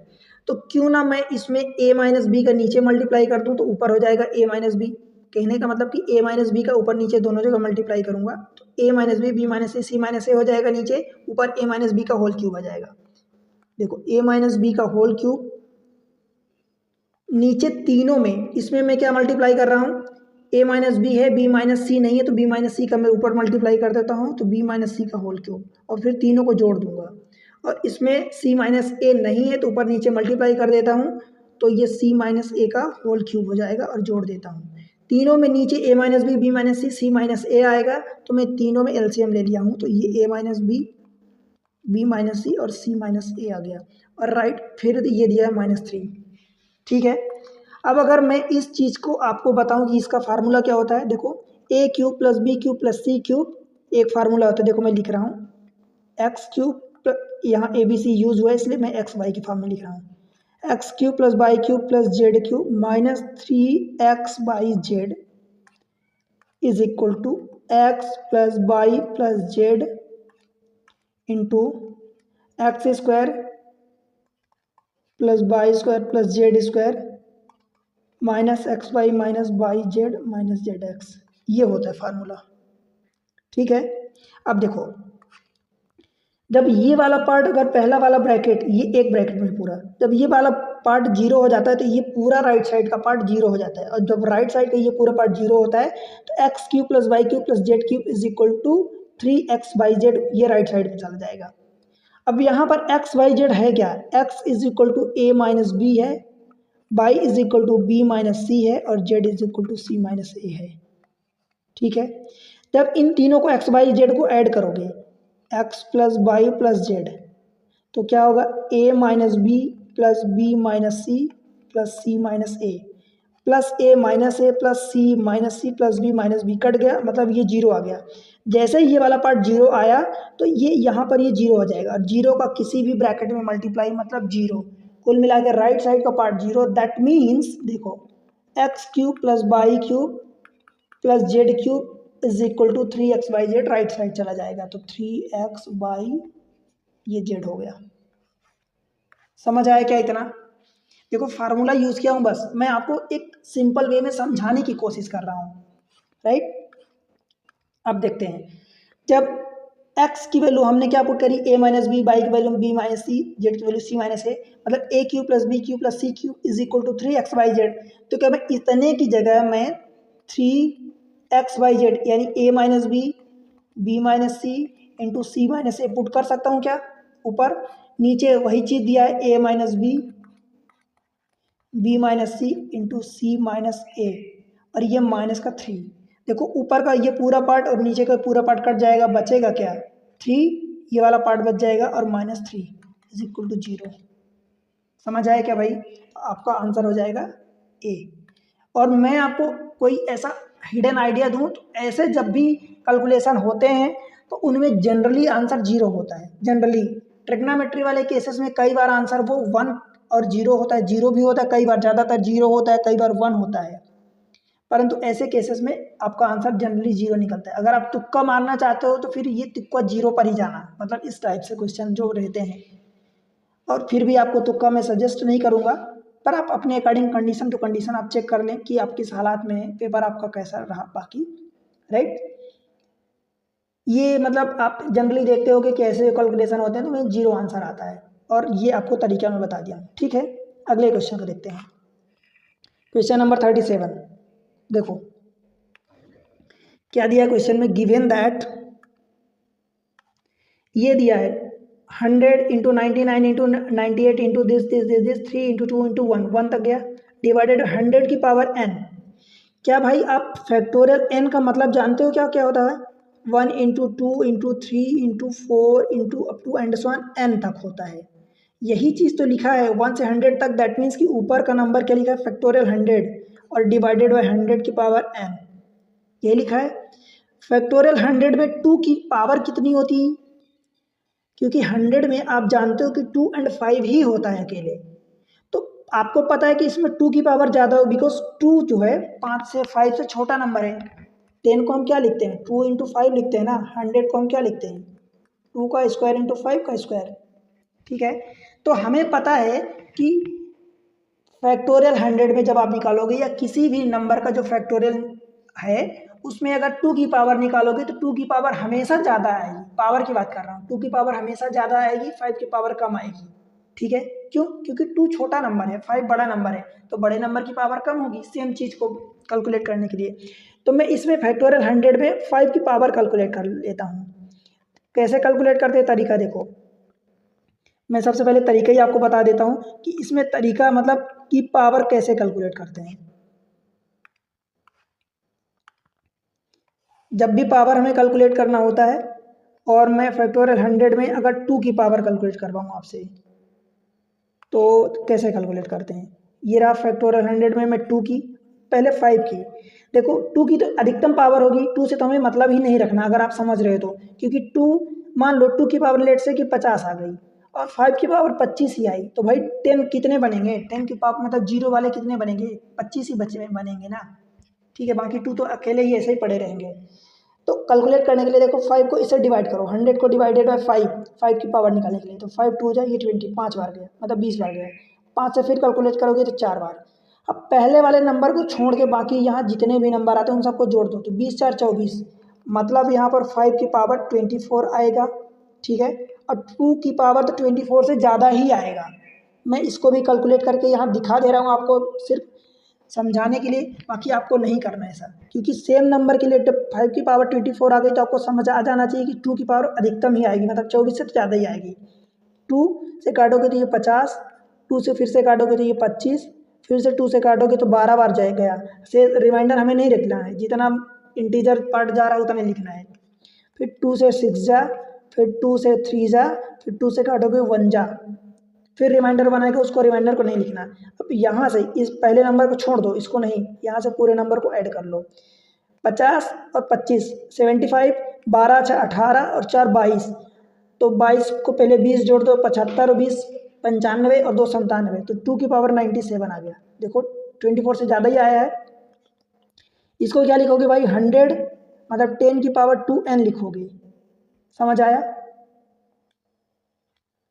तो क्यों ना मैं इसमें a माइनस बी का नीचे मल्टीप्लाई कर दूं, तो ऊपर हो जाएगा a माइनस बी। कहने का मतलब कि a माइनस बी का ऊपर नीचे दोनों जगह मल्टीप्लाई करूंगा, तो a minus B minus C minus a हो जाएगा नीचे, ऊपर a माइनस बी का होल क्यूब हो जाएगा। देखो a माइनस बी का होल क्यूब नीचे तीनों में, इसमें मैं क्या मल्टीप्लाई कर रहा हूँ, a माइनस बी है, b माइनस सी नहीं है, तो b माइनस सी का मैं ऊपर मल्टीप्लाई कर देता हूँ, तो b माइनस सी का होल क्यूब, और फिर तीनों को जोड़ दूंगा। और इसमें c माइनस ए नहीं है, तो ऊपर नीचे मल्टीप्लाई कर देता हूँ, तो ये c माइनस ए का होल क्यूब हो जाएगा, और जोड़ देता हूँ। तीनों में नीचे a minus B minus C minus a आएगा, तो मैं तीनों में एलसीएम ले लिया हूँ, तो ये a माइनस बी माइनस सी और c माइनस ए आ गया, और राइट फिर ये दिया है -3। ठीक है, अब अगर मैं इस चीज़ को आपको बताऊं कि इसका फार्मूला क्या होता है, देखो a cube plus B cube plus C cube एक फार्मूला होता है। देखो मैं लिख रहा हूँ एक्स क्यूब, यहाँ ए बी सी यूज हुआ है इसलिए मैं एक्स वाई की फॉर्म में लिख रहा हूँ। X cube plus Y cube plus Z cube minus 3x Y Z is equal to X plus Y plus Z into X square plus Y square plus Z square minus X Y minus Y Z minus Z X, ये होता है formula. ठीक है, अब देखो जब ये वाला पार्ट, अगर पहला वाला ब्रैकेट, ये एक ब्रैकेट में पूरा, जब ये वाला पार्ट जीरो हो जाता है, तो ये पूरा राइट साइड का पार्ट जीरो हो जाता है, और जब राइट साइड का ये पूरा पार्ट जीरो होता है, तो X cube plus Y cube plus Z cube is equal to 3x Y Z, ये राइट साइड में चला जाएगा। अब यहाँ पर एक्स वाई जेड है क्या, x is equal to a minus b है, y is equal to b minus c है, और z is equal to c minus a है। ठीक है, जब इन तीनों को x वाई जेड को ऐड करोगे, x plus Y plus z, तो क्या होगा a minus b plus b minus c plus c minus a plus a minus a plus c plus b minus B, cut गया, मतलब ये zero आ गया। जैसे ही ये वाला पार्ट जीरो आया, तो ये यहाँ पर ये जीरो हो जाएगा, और जीरो का किसी भी ब्रैकेट में मल्टीप्लाई मतलब जीरो, कुल मिला के राइट साइड का पार्ट जीरो। दैट मीन्स देखो X cube plus Y cube plus Z cube is equal to 3x Y Z, right side चला जाएगा, तो 3x बाई ये जेड हो गया। समझ आया क्या इतना? देखो फार्मूला यूज किया हूँ, बस मैं आपको एक सिंपल वे में समझाने की कोशिश कर रहा हूँ। राइट, अब देखते हैं, जब x की वैल्यू हमने क्या पुट करी, a माइनस बी, बाई की वैल्यू b माइनस सी, जेड की वैल्यू c माइनस ए, मतलब a cube plus B cube plus C cube is equal to 3x Y Z. तो क्या मैं इतने की जगह मैं 3x बाई जेड यानी a minus B minus C into C minus A put कर सकता हूँ क्या? ऊपर नीचे वही चीज़ दिया है, a minus B minus C into C minus a, और ये माइनस का 3। देखो ऊपर का ये पूरा पार्ट और नीचे का पूरा पार्ट कट जाएगा, बचेगा क्या 3, ये वाला पार्ट बच जाएगा, और -3 इज इक्वल टू 0। समझ आया क्या भाई? आपका आंसर हो जाएगा ए। और मैं आपको कोई ऐसा हिडन आइडिया दूं, तो ऐसे जब भी कैलकुलेशन होते हैं तो उनमें जनरली आंसर 0 होता है। जनरली ट्रिग्नोमेट्री वाले केसेस में कई बार आंसर वो 1 और 0 होता है, 0 भी होता है कई बार, ज़्यादातर 0 होता है, कई बार 1 होता है, परंतु ऐसे केसेस में आपका आंसर जनरली 0 निकलता है। अगर आप तुक्का मारना चाहते हो तो फिर ये तुक्का 0 पर ही जाना, मतलब इस टाइप से क्वेश्चन जो रहते हैं। और फिर भी आपको तुक्का मैं सजेस्ट नहीं करूँगा, पर आप अपने अकॉर्डिंग कंडीशन टू कंडीशन आप चेक कर लें कि आप किस हालात में है, पेपर आपका कैसा रहा बाकी। राइट, ये मतलब आप जनरली देखते हो कि कैसे कैलकुलेशन होते हैं, तो में 0 आंसर आता है, और ये आपको तरीका मैं बता दिया। ठीक है, अगले क्वेश्चन को देखते हैं। क्वेश्चन नंबर 37, देखो क्या दिया क्वेश्चन में, गिवन दैट ये दिया है 100 into 99 into 98 into this 3 into 2 into 1 तक गया, डिवाइडेड 100 की पावर n। क्या भाई आप फैक्टोरियल n का मतलब जानते हो क्या क्या होता है? 1 into 2 into 3 into 4 into up to and so on n तक होता है। यही चीज़ तो लिखा है 1 से 100 तक, दैट मीन्स कि ऊपर का नंबर क्या लिखा है, फैक्टोरियल 100 और डिवाइडेड बाई 100 की पावर n, ये लिखा है। फैक्टोरियल 100 में 2 की पावर कितनी होती है? क्योंकि 100 में आप जानते हो कि 2 एंड 5 ही होता है अकेले, तो आपको पता है कि इसमें 2 की पावर ज़्यादा हो, बिकॉज 2 जो है 5 से 5 से छोटा नंबर है। 10 को हम क्या लिखते हैं? 2 इंटू 5 लिखते हैं ना। 100 को हम क्या लिखते हैं? 2 का स्क्वायर इंटू 5 का स्क्वायर। ठीक है, तो हमें पता है कि फैक्टोरियल 100 में जब आप निकालोगे या किसी भी नंबर का जो फैक्टोरियल है उसमें अगर 2 की पावर निकालोगे तो 2 की पावर हमेशा ज़्यादा आएगी। पावर की बात कर रहा हूँ, 2 की पावर हमेशा ज़्यादा आएगी, 5 की पावर कम आएगी। ठीक है, क्यों? क्योंकि 2 छोटा नंबर है, 5 बड़ा नंबर है, तो बड़े नंबर की पावर कम होगी सेम चीज़ को कैलकुलेट करने के लिए। तो मैं इसमें फैक्टोरियल 100 में 5 की पावर कैलकुलेट कर लेता हूँ। कैसे कैलकुलेट करते हैं? तरीका देखो, मैं सबसे पहले तरीका ही आपको बता देता हूँ कि इसमें तरीका मतलब कि पावर कैसे कैलकुलेट करते हैं। जब भी पावर हमें कैलकुलेट करना होता है और मैं फैक्टोरियल 100 में अगर 2 की पावर कैलकुलेट करवाऊँ आपसे, तो कैसे कैलकुलेट करते हैं? ये रहा फैक्टोरियल 100 में मैं 2 की, पहले 5 की। देखो 2 की तो अधिकतम पावर होगी, 2 से तो हमें मतलब ही नहीं रखना अगर आप समझ रहे हो तो, क्योंकि 2 मान लो 2 की पावर लेट से कि 50 आ गई और 5 की पावर 25 ही आई, तो भाई 10 कितने बनेंगे? 10 की पावर मतलब जीरो वाले कितने बनेंगे? 25 ही बनेंगे ना। ठीक है, बाकी 2 तो अकेले ही ऐसे ही पड़े रहेंगे। तो कैलकुलेट करने के लिए देखो 5 को इससे डिवाइड करो, 100 को डिवाइडेड बाय 5 की पावर निकालने के लिए, तो 5 2 हो जाए ये 20, 5 बार गया मतलब 20 बार गया। 5 से फिर कैलकुलेट करोगे तो 4 बार। अब पहले वाले नंबर को छोड़ के बाकी यहाँ जितने भी नंबर आते हैं उन सबको जोड़ दो, तो 20 4 24, मतलब यहाँ पर 5 की पावर 24 आएगा। ठीक है, और 2 की पावर तो 24 से ज़्यादा ही आएगा। मैं इसको भी कैलकुलेट करके यहाँ दिखा दे रहा हूँ आपको सिर्फ समझाने के लिए, बाकी आपको नहीं करना है ऐसा, क्योंकि सेम नंबर के लिए जब 5 की पावर 24 आ गई तो आपको समझ आ जाना चाहिए कि 2 की पावर अधिकतम ही आएगी, मतलब 24 से तो ज़्यादा ही आएगी। 2 से काटोगे तो ये 50, 2 से फिर से काटोगे तो ये 25, फिर से 2 से काटोगे तो 12 बार जाए गया। से रिमाइंडर हमें नहीं रखना है, जितना इंटीजर पार्ट जा रहा है उतना लिखना है। फिर 2 से 6 जा, फिर 2 से 3 जा, फिर 2 से काटोगे 1 जा, फिर रिमाइंडर बनाएगा, उसको रिमाइंडर को नहीं लिखना। अब यहाँ से इस पहले नंबर को छोड़ दो, इसको नहीं, यहाँ से पूरे नंबर को ऐड कर लो। 50 और 25 75, 12 6 18 और 4 22, तो 22 को पहले 20 जोड़ दो, 75 और 20 95 और 2 97, तो 2 की पावर 97 आ गया। देखो 24 से ज़्यादा ही आया है। इसको क्या लिखोगे भाई? 100 मतलब 10 की पावर 2n लिखोगे। समझ आया?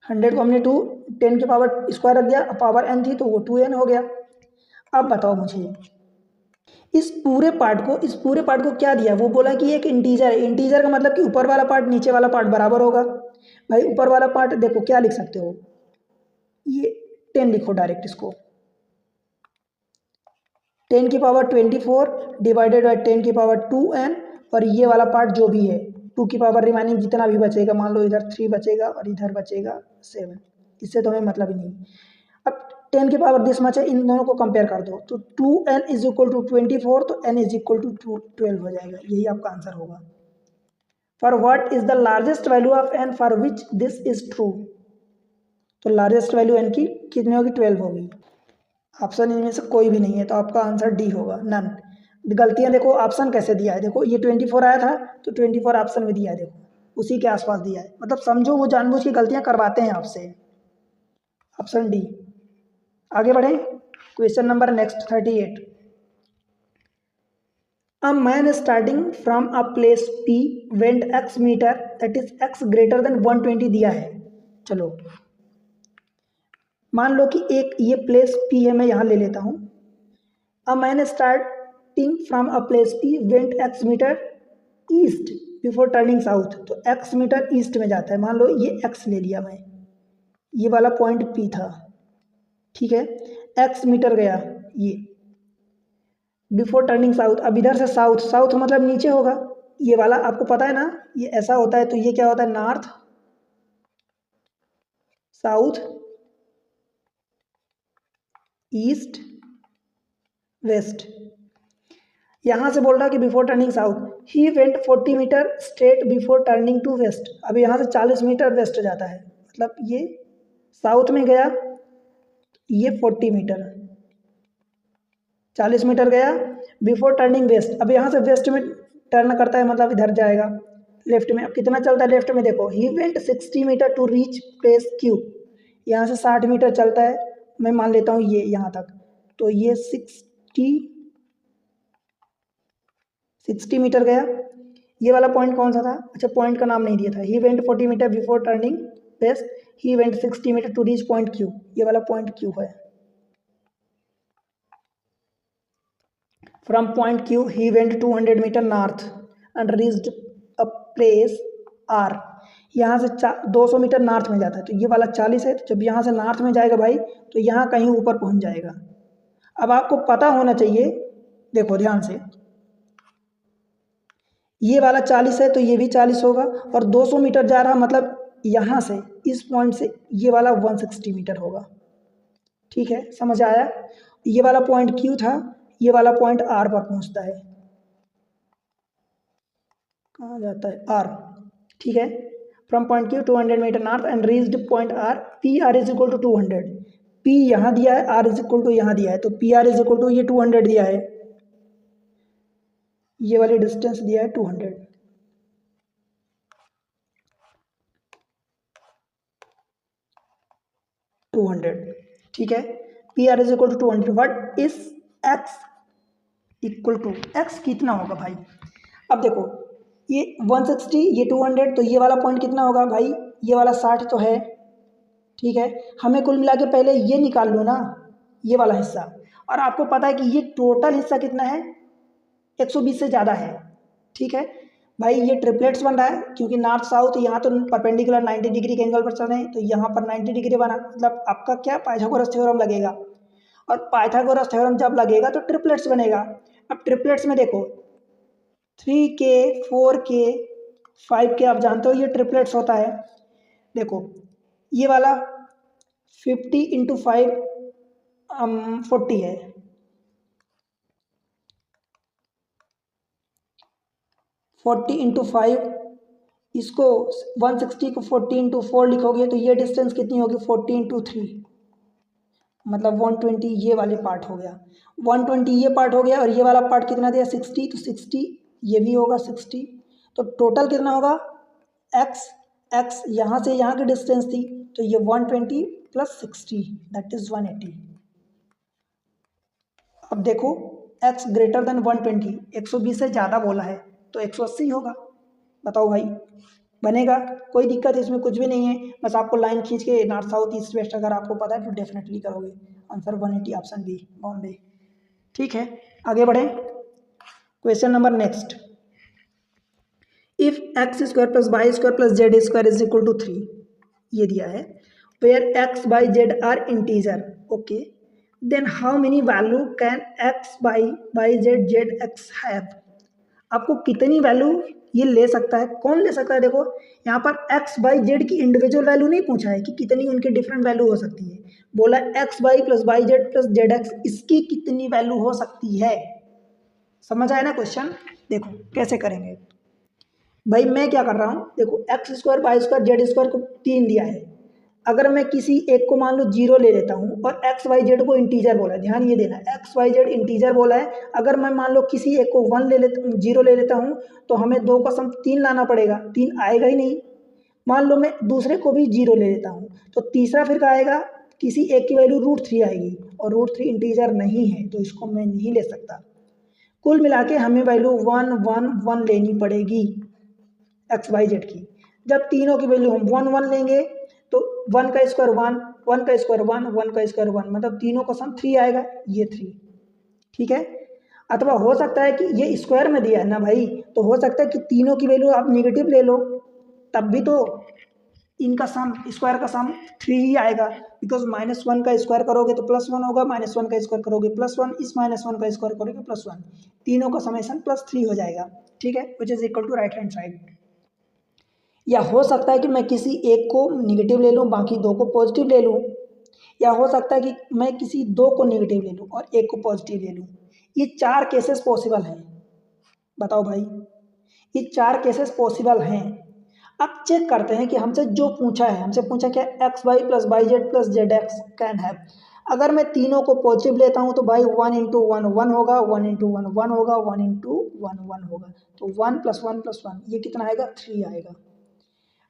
100 को हमने 10 की पावर स्क्वायर रख दिया, पावर n थी तो वो 2n हो गया। अब बताओ मुझे इस पूरे पार्ट को क्या दिया? वो बोला कि एक इंटीजर है। इंटीजर का मतलब कि ऊपर वाला पार्ट नीचे वाला पार्ट बराबर होगा। भाई ऊपर वाला पार्ट देखो क्या लिख सकते हो, ये 10 लिखो डायरेक्ट इसको, 10 की पावर 24 डिवाइडेड बाई 10 की पावर 2n, और ये वाला पार्ट जो भी है 2 की पावर रिमाइनिंग जितना भी बचेगा, मान लो इधर 3 बचेगा और इधर बचेगा 7, इससे तो हमें मतलब ही नहीं। अब 10 की पावर दिस मच है, इन दोनों को कंपेयर कर दो तो 2n इज इक्वल टू 24, तो n इज इक्वल टू 12 हो जाएगा। यही आपका आंसर होगा। For what is the largest value of n for which this is true, तो लार्जेस्ट वैल्यू n की कितनी होगी? 12 होगी। ऑप्शन इनमें से कोई भी नहीं है, तो आपका आंसर डी होगा, नन। गलतियां देखो ऑप्शन कैसे दिया है, देखो ये 24 आया था तो 24 ऑप्शन में दिया है, देखो उसी के आसपास दिया है, मतलब समझो वो जानबूझ की गलतियां करवाते हैं आपसे। Option D. आगे बढ़े, question number next 38। A man starting from a place P went x meter, that is x greater than 120 दिया है। चलो मान लो कि एक ये प्लेस P है, मैं यहाँ ले लेता हूँ। A man starting from a place P went x meter east before turning south, तो x मीटर ईस्ट में जाता है। मान लो ये x ले लिया मैं, ये वाला पॉइंट P था, ठीक है, x मीटर गया ये बिफोर टर्निंग साउथ। अब इधर से साउथ, साउथ मतलब नीचे होगा, ये वाला आपको पता है ना, ये ऐसा होता है, तो ये क्या होता है? North south east west. यहाँ से बोल रहा है कि before turning south he went 40 metre straight before turning to west. अब यहाँ से 40 मीटर वेस्ट जाता है, मतलब ये साउथ में गया, ये 40 मीटर 40 मीटर गया बिफोर टर्निंग वेस्ट। अब यहाँ से वेस्ट में टर्न करता है मतलब इधर जाएगा लेफ्ट में। अब कितना चलता है लेफ्ट में, देखो he went 60 metre to reach place Q, यहाँ से 60 मीटर चलता है, मैं मान लेता हूँ ये यहाँ तक, तो ये 60 मीटर गया। ये वाला पॉइंट कौन सा था, अच्छा पॉइंट का नाम नहीं दिया था। He went 40 metre before turning west, he went 60 metre to reach point Q, ये वाला पॉइंट क्यू है। From point Q he went 200 metre north and reached a place R, यहाँ से 200 मीटर नॉर्थ में जाता है, तो ये वाला 40 है, तो जब यहाँ से नॉर्थ में जाएगा भाई तो यहाँ कहीं ऊपर पहुँच जाएगा। अब आपको पता होना चाहिए, देखो ध्यान से, ये वाला 40 है तो ये भी 40 होगा, और 200 मीटर जा रहा मतलब यहाँ से इस पॉइंट से ये वाला 160 मीटर होगा। ठीक है, समझ आया। ये वाला पॉइंट क्यू था, ये वाला पॉइंट आर पर पहुँचता है, कहाँ जाता है आर। ठीक है, from point Q 200 metre north and reached point R, P R is equal to 200, P यहाँ दिया है, आर इज इक्वल टू यहाँ दिया है, तो P R is equal to ये 200 दिया है, ये वाली डिस्टेंस दिया है 200। ठीक है, P R is equal to 200, what is X equal to, X कितना होगा भाई। अब देखो ये 160 ये 200, तो ये वाला पॉइंट कितना होगा भाई, ये वाला 60 तो है। ठीक है, हमें कुल मिला के पहले ये निकाल लो ना, ये वाला हिस्सा, और आपको पता है कि ये टोटल हिस्सा कितना है, 120 से ज़्यादा है। ठीक है भाई, ये ट्रिपलेट्स बन रहा है क्योंकि नॉर्थ साउथ यहाँ तो परपेंडिकुलर 90 डिग्री के एंगल पर चल रहे हैं, तो यहाँ पर 90 डिग्री बना, मतलब आपका क्या पाइथागोरस थ्योरम लगेगा, और पाइथागोरस थ्योरम जब लगेगा तो ट्रिपलेट्स बनेगा। अब ट्रिपलेट्स में देखो 3K 4K 5K, आप जानते हो ये ट्रिपलेट्स होता है। देखो ये वाला 50 इंटू 5 40 है, 40 इंटू 5, इसको 160 को 40 इंटू 4 लिखोगे तो ये डिस्टेंस कितनी होगी, 40 इंटू 3, मतलब 120, ये वाले पार्ट हो गया, 120 ये पार्ट हो गया, और ये वाला पार्ट कितना दिया 60, तो 60 ये भी होगा 60, तो टोटल कितना होगा x, x यहाँ से यहाँ की डिस्टेंस थी, तो ये 120 प्लस 60 दैट इज 180। अब देखो x ग्रेटर देन 120, 120 से ज़्यादा बोला है तो 180 होगा। बताओ भाई, बनेगा, कोई दिक्कत इसमें कुछ भी नहीं है, बस आपको लाइन खींच के नॉर्थ साउथ ईस्ट वेस्ट अगर आपको पता है तो डेफिनेटली करोगे। Answer 180 option B Bombay. ठीक है, आगे बढ़ें, question number next. If X square plus Y square plus Z square is equal to 3, ये दिया है, where X Y Z are integer, okay, then how many value can X Y Z Z X have. आपको कितनी value ये ले सकता है, कौन ले सकता है। देखो यहाँ पर x बाई जेड की इंडिविजुअल वैल्यू नहीं पूछा है कि कितनी उनकी डिफरेंट वैल्यू हो सकती है, बोला x Y plus Y Z plus Z X, इसकी कितनी वैल्यू हो सकती है। समझ आया ना क्वेश्चन। देखो कैसे करेंगे भाई, मैं क्या कर रहा हूँ, देखो X square Y square Z square को 3 दिया है, अगर मैं किसी एक को मान लो 0 ले लेता हूँ और एक्स वाई जेड को इंटीजर बोला है, ध्यान ये देना, एक्स वाई जेड इंटीजर बोला है, अगर मैं मान लो किसी एक को 1 ले लेता 0 ले लेता हूँ तो हमें 2 का सम 3 लाना पड़ेगा, 3 आएगा ही नहीं। मान लो मैं दूसरे को भी 0 ले लेता हूँ तो तीसरा फिर क्या आएगा, किसी एक की वैल्यू √3 आएगी, और √3 इंटीजर नहीं है तो इसको मैं नहीं ले सकता। कुल मिला के हमें वैल्यू 1 1 1 लेनी पड़ेगी एक्स वाई जेड की। जब तीनों की वैल्यू हम 1 1 लेंगे तो 1 का स्क्वायर 1, 1 का स्क्वायर 1, 1 का स्क्वायर 1, मतलब तीनों का सम 3 आएगा, ये 3। ठीक है, अथवा हो सकता है कि ये स्क्वायर में दिया है ना भाई, तो हो सकता है कि तीनों की वैल्यू आप नेगेटिव ले लो, तब भी तो इनका सम स्क्वायर का सम 3 ही आएगा, बिकॉज -1 का स्क्वायर करोगे तो +1 होगा, -1 का स्क्वायर करोगे +1, इस -1 का स्क्वायर करोगे +1, तीनों का समेशन +3 हो जाएगा। ठीक है, which is equal to right hand side. या हो सकता है कि मैं किसी एक को निगेटिव ले लूँ, बाकी 2 को पॉजिटिव ले लूँ, या हो सकता है कि मैं किसी 2 को निगेटिव ले लूँ और 1 को पॉजिटिव ले लूँ। ये 4 केसेस पॉसिबल हैं। बताओ भाई, ये 4 केसेस पॉसिबल हैं। अब चेक करते हैं कि हमसे जो पूछा है, हमसे पूछा क्या, X Y plus Y Z plus Z X can have. अगर मैं तीनों को पॉजिटिव लेता हूँ तो भाई 1 × 1 1 होगा, 1 × 1 1 होगा, 1 × 1 1 होगा, तो 1 + 1 + 1 ये कितना आएगा 3 आएगा।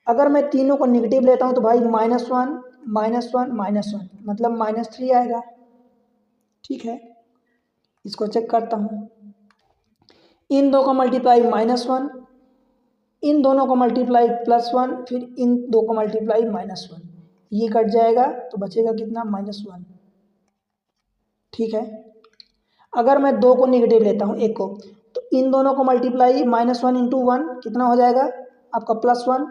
अगर मैं तीनों को निगेटिव लेता हूँ तो भाई -1 -1 -1 मतलब -3 आएगा। ठीक है, इसको चेक करता हूँ। इन दो का मल्टीप्लाई -1, इन दोनों को मल्टीप्लाई +1, फिर इन दो को मल्टीप्लाई -1, ये कट जाएगा तो बचेगा कितना -1। ठीक है, अगर मैं दो को निगेटिव लेता हूँ एक को, तो इन दोनों को मल्टीप्लाई -1 × 1 कितना हो जाएगा आपका +1,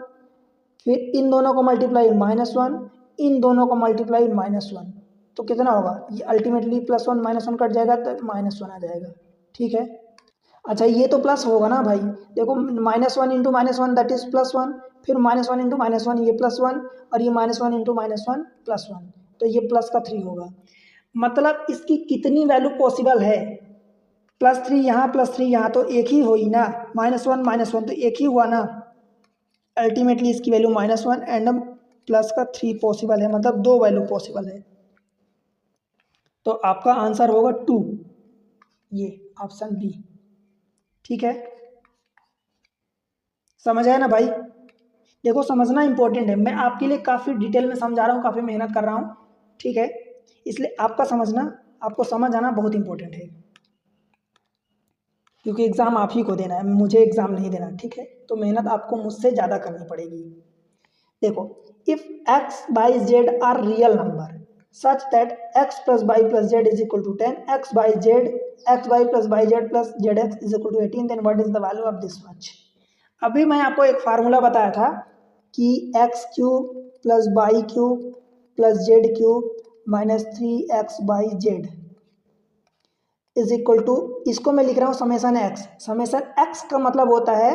फिर इन दोनों को मल्टीप्लाई -1, इन दोनों को मल्टीप्लाई -1, तो कितना होगा ये अल्टीमेटली +1 -1 कट जाएगा तो -1 आ जाएगा। ठीक है, अच्छा ये तो प्लस होगा ना भाई, देखो -1 × -1 दैट इज +1, फिर -1 × -1 ये +1, और ये -1 × -1 +1, तो ये प्लस का 3 होगा। मतलब इसकी कितनी वैल्यू पॉसिबल है, +3 यहाँ +3 यहाँ, तो एक ही हुई ना, -1 -1 तो एक ही हुआ ना, अल्टीमेटली इसकी वैल्यू -1 एंड प्लस का 3 पॉसिबल है, मतलब 2 वैल्यू पॉसिबल है। तो आपका आंसर होगा 2, ये ऑप्शन बी। ठीक है, समझ आया ना भाई। देखो समझना इंपॉर्टेंट है, मैं आपके लिए काफ़ी डिटेल में समझा रहा हूँ, काफ़ी मेहनत कर रहा हूँ। ठीक है, इसलिए आपका समझना, आपको समझ आना बहुत इंपॉर्टेंट है, क्योंकि एग्ज़ाम आप ही को देना है, मुझे एग्ज़ाम नहीं देना। ठीक है, तो मेहनत आपको मुझसे ज़्यादा करनी पड़ेगी। देखो, if x by z are real number such that x + y + z is equal to 10, x by z x y + y z + zx is equal to 18, then what is the value of this much. अभी मैं आपको एक formula बताया था कि x³ + y³ + z³ -3x/z is equal to, इसको मैं लिख रहा हूँ समेसन x। समेसन x का मतलब होता है,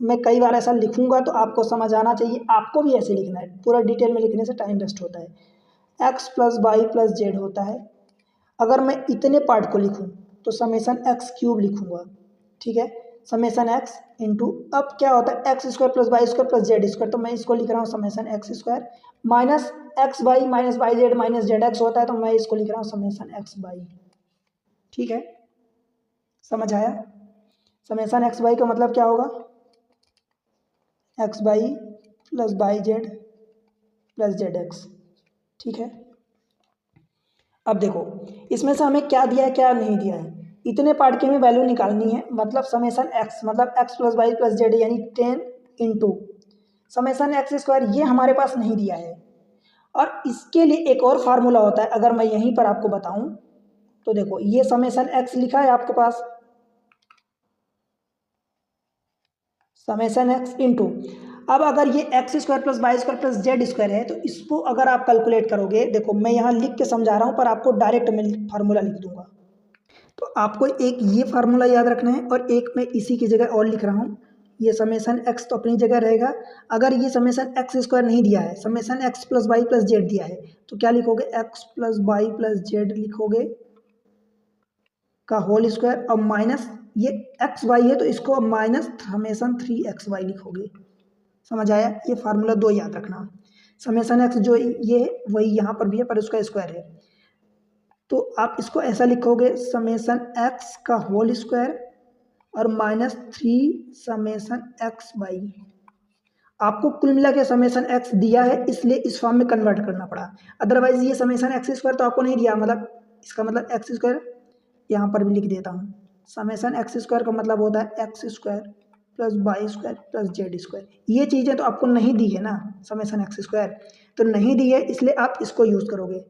मैं कई बार ऐसा लिखूंगा तो आपको समझ आना चाहिए, आपको भी ऐसे लिखना है, पूरा डिटेल में लिखने से टाइम वेस्ट होता है। x + y + z होता है, अगर मैं इतने पार्ट को लिखूं तो समेसन x³ लिखूंगा। ठीक है, समेसन x इंटू, अब क्या होता है x² + y² + z², तो मैं इसको लिख रहा हूँ summation x² minus xy - yz - zx होता है, तो मैं इसको लिख रहा हूँ समेसन xy। ठीक है, समझ आया। समेसन xy का मतलब क्या होगा, xy + yz + zx। ठीक है, अब देखो इसमें से हमें क्या दिया है क्या नहीं दिया है, इतने पार्ट की हमें वैल्यू निकालनी है, मतलब समेसन x मतलब x + y + z यानी 10 इंटू समेसन x², ये हमारे पास नहीं दिया है। और इसके लिए एक और फार्मूला होता है, अगर मैं यहीं पर आपको बताऊं तो देखो ये समेसन x लिखा है आपके पास, समेसन x इंटू, अब अगर ये x² + y² + z² है, तो इसको अगर आप कैलकुलेट करोगे, देखो मैं यहाँ लिख के समझा रहा हूँ पर आपको डायरेक्ट मैं फार्मूला लिख दूंगा, तो आपको एक ये फार्मूला याद रखना है, और एक मैं इसी की जगह और लिख रहा हूँ, ये समेसन x तो अपनी जगह रहेगा। अगर ये समेसन x² नहीं दिया है, समेसन x + y + z दिया है, तो क्या लिखोगे x + y + z लिखोगे का होल स्क्वायर, और माइनस ये एक्स वाई है तो इसको माइनस समेसन 3xy लिखोगे। समझ आया, ये फार्मूला 2 याद रखना, समेसन x जो ये वही यहाँ पर भी है पर उसका स्क्वायर है, तो आप इसको ऐसा लिखोगे समेसन x का होल स्क्वायर और -3 समेसन xy। आपको कुल मिला के समेसन x दिया है, इसलिए इस फॉर्म में कन्वर्ट करना पड़ा, अदरवाइज ये समेसन x² तो आपको नहीं दिया, मतलब इसका मतलब x², यहाँ पर भी लिख देता हूँ, समेसन x² का मतलब होता है x² + y² + z²। ये चीज़ें तो आपको नहीं दी है ना, समेसन x² तो नहीं दी है, इसलिए आप इसको यूज़ करोगे।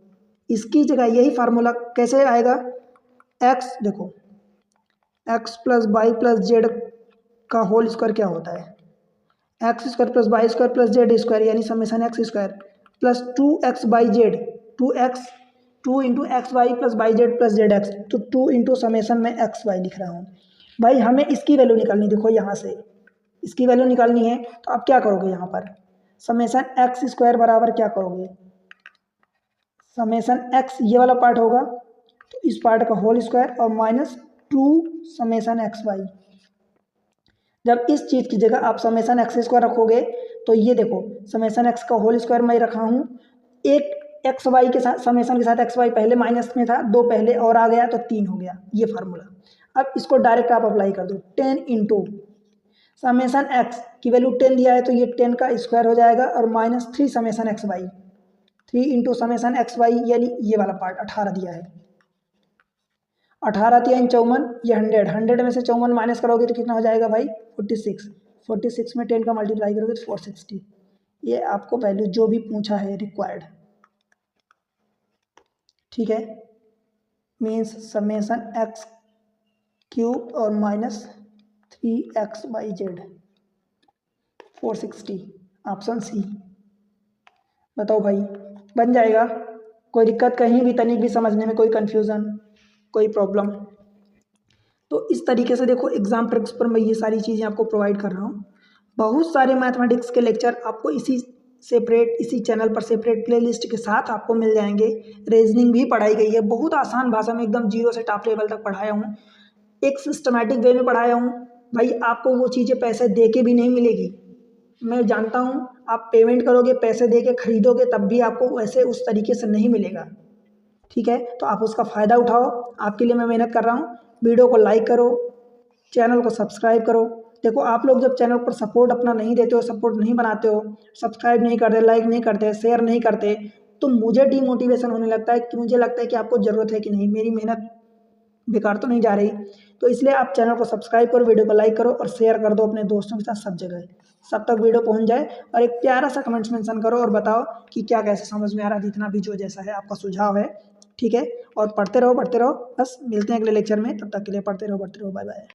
इसकी जगह यही फार्मूला कैसे आएगा, x देखो x + y + z का होल स्क्वायर क्या होता है, x² + y² + z² यानी summation x² plus 2x/z, 2x 2 × xy + yz + zx, तो 2 इंटू समेसन में xy लिख रहा हूँ। भाई हमें इसकी वैल्यू निकालनी, देखो यहाँ से इसकी वैल्यू निकालनी है, तो आप क्या करोगे, यहाँ पर समेसन x² बराबर क्या करोगे, समेसन x ये वाला पार्ट होगा तो इस पार्ट का होल स्क्वायर और -2 समेसन xy। जब इस चीज़ की जगह आप समेसन x² रखोगे, तो ये देखो समेसन x का होल स्क्वायर मैं रखा हूँ, एक एक्स वाई के साथ समेसन के साथ एक्स वाई पहले माइनस में था, 2 पहले और आ गया तो 3 हो गया, ये फार्मूला। अब इसको डायरेक्ट आप अप्लाई कर दो, 10 इंटू समेसन एक्स की वैल्यू 10 दिया है तो ये 10 का स्क्वायर हो जाएगा और -3 समेसन एक्स वाई, 3 इंटू समेसन एक्स वाई यानी ये वाला पार्ट 18 दिया है, 18 3 54, ये 100 में से 54 माइनस करोगे तो कितना हो जाएगा भाई 46, 46 में 10 का मल्टीप्लाई करोगे तो 460। ये आपको वैल्यू जो भी पूछा है रिक्वायर्ड, ठीक है, मीन्स समेसन एक्स क्यूब और -3xyz 460, ऑप्शन सी। बताओ भाई बन जाएगा? कोई दिक्कत कहीं भी, तनिक भी समझने में कोई कन्फ्यूज़न, कोई प्रॉब्लम? तो इस तरीके से देखो एग्जाम ट्रिक्स पर मैं ये सारी चीज़ें आपको प्रोवाइड कर रहा हूँ। बहुत सारे मैथमेटिक्स के लेक्चर आपको इसी चैनल पर सेपरेट प्लेलिस्ट के साथ आपको मिल जाएंगे। रीजनिंग भी पढ़ाई गई है, बहुत आसान भाषा में एकदम 0 से टॉप लेवल तक पढ़ाया हूँ, एक सिस्टमैटिक वे में पढ़ाया हूँ। भाई आपको वो चीज़ें पैसे दे के भी नहीं मिलेगी, मैं जानता हूँ आप पेमेंट करोगे, पैसे दे के खरीदोगे तब भी आपको वैसे उस तरीके से नहीं मिलेगा, ठीक है? तो आप उसका फ़ायदा उठाओ, आपके लिए मैं मेहनत कर रहा हूँ। वीडियो को लाइक करो, चैनल को सब्सक्राइब करो। देखो आप लोग जब चैनल पर सपोर्ट अपना नहीं देते हो, सपोर्ट नहीं बनाते हो, सब्सक्राइब नहीं करते, लाइक नहीं करते, शेयर नहीं करते, तो मुझे डीमोटिवेशन होने लगता है कि मुझे लगता है कि आपको ज़रूरत है कि नहीं, मेरी मेहनत बेकार तो नहीं जा रही। तो इसलिए आप चैनल को सब्सक्राइब करो, वीडियो को लाइक करो और शेयर कर दो अपने दोस्तों के साथ सब जगह, सब तक वीडियो पहुंच जाए। और एक प्यारा सा कमेंट्स मेंशन करो और बताओ कि क्या कैसे समझ में आ रहा है, जितना भी जो जैसा है आपका सुझाव है, ठीक है? और पढ़ते रहो, बस मिलते हैं अगले लेक्चर में, तब तक के लिए पढ़ते रहो, बाय बाय।